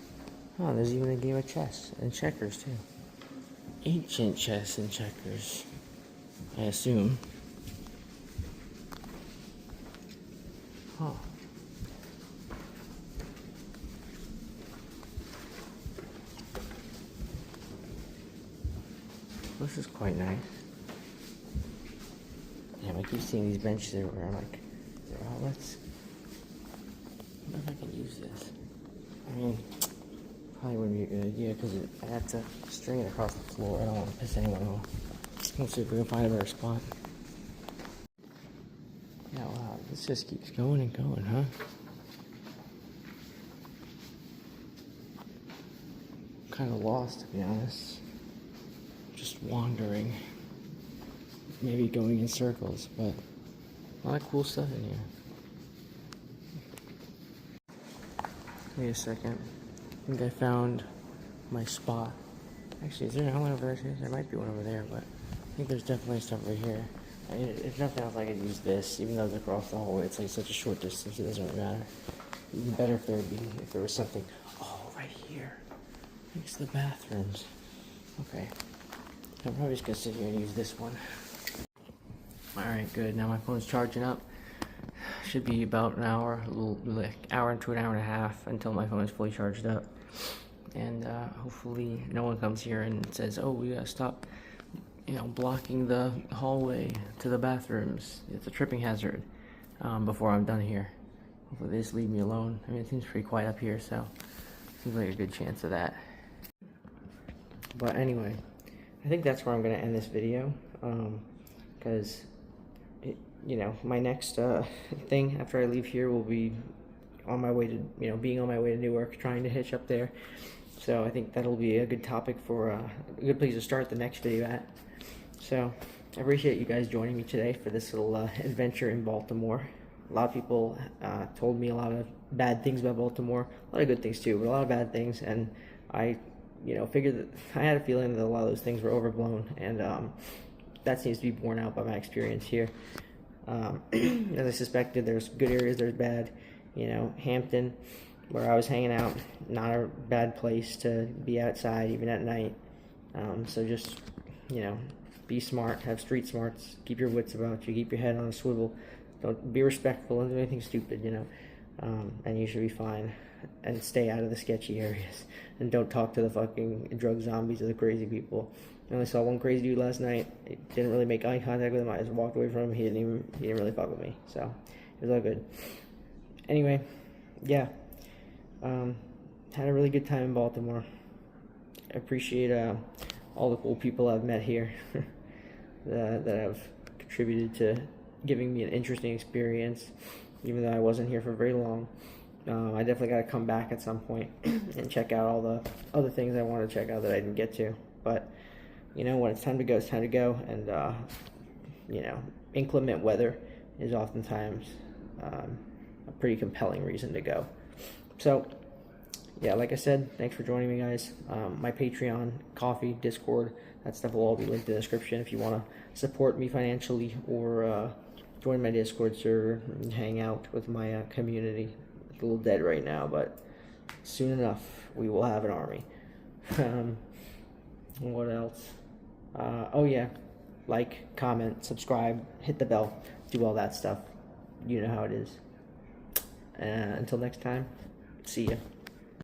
Oh, there's even a game of chess and checkers too. Ancient chess and checkers, I assume. Huh. This is quite nice. Damn, I keep seeing these benches everywhere. I'm like, they're outlets? I wonder if I can use this. I mean, probably wouldn't be a good idea because I have to string it across the floor. I don't want to piss anyone off. Let's see if we can find a better spot. Yeah, wow, this just keeps going and going, huh? I'm kind of lost, to be honest. Just wandering. Maybe going in circles, but A lot of cool stuff in here. Wait a second. I think I found my spot. Actually, is there one over there too? There might be one over there, but I think there's definitely stuff right here. If nothing else, I could use this, even though it's across the hallway. It's like such a short distance, it doesn't really matter. Even better if there was something. Oh, right here. Next to the bathrooms. Okay. I'm probably just gonna sit here and use this one. Alright, good. Now my phone's charging up. Should be about an hour, like hour to an hour and a half until my phone is fully charged up. And hopefully no one comes here and says, oh, we gotta stop, blocking the hallway to the bathrooms. It's a tripping hazard before I'm done here. Hopefully they just leave me alone. I mean, it seems pretty quiet up here, so seems like a good chance of that. But anyway, I think that's where I'm gonna end this video, because my next thing after I leave here will be on my way to, being on my way to Newark, trying to hitch up there. So I think that'll be a good topic for a good place to start the next video at. So I appreciate you guys joining me today for this little adventure in Baltimore. A lot of people told me a lot of bad things about Baltimore, a lot of good things too, but a lot of bad things, and I figured that I had a feeling that a lot of those things were overblown, and that seems to be borne out by my experience here. As I suspected, there's good areas, there's bad. Hampden, where I was hanging out, not a bad place to be outside, even at night. So just, be smart, have street smarts, keep your wits about you, keep your head on a swivel, don't be respectful, don't do anything stupid, and you should be fine. And stay out of the sketchy areas, and don't talk to the fucking drug zombies or the crazy people. I only saw one crazy dude last night. I didn't really make eye contact with him. I just walked away from him. He didn't really fuck with me, so it was all good. Anyway, yeah, had a really good time in Baltimore. I appreciate all the cool people I've met here that have contributed to giving me an interesting experience, even though I wasn't here for very long. I definitely got to come back at some point and check out all the other things I want to check out that I didn't get to. But, when it's time to go, it's time to go. And, inclement weather is oftentimes a pretty compelling reason to go. So, yeah, like I said, thanks for joining me, guys. My Patreon, Coffee, Discord, that stuff will all be linked in the description if you want to support me financially or join my Discord server and hang out with my community. It's a little dead right now, but soon enough we will have an army. What else? Oh yeah, like, comment, subscribe, hit the bell, do all that stuff. You know how it is. Until next time, see ya.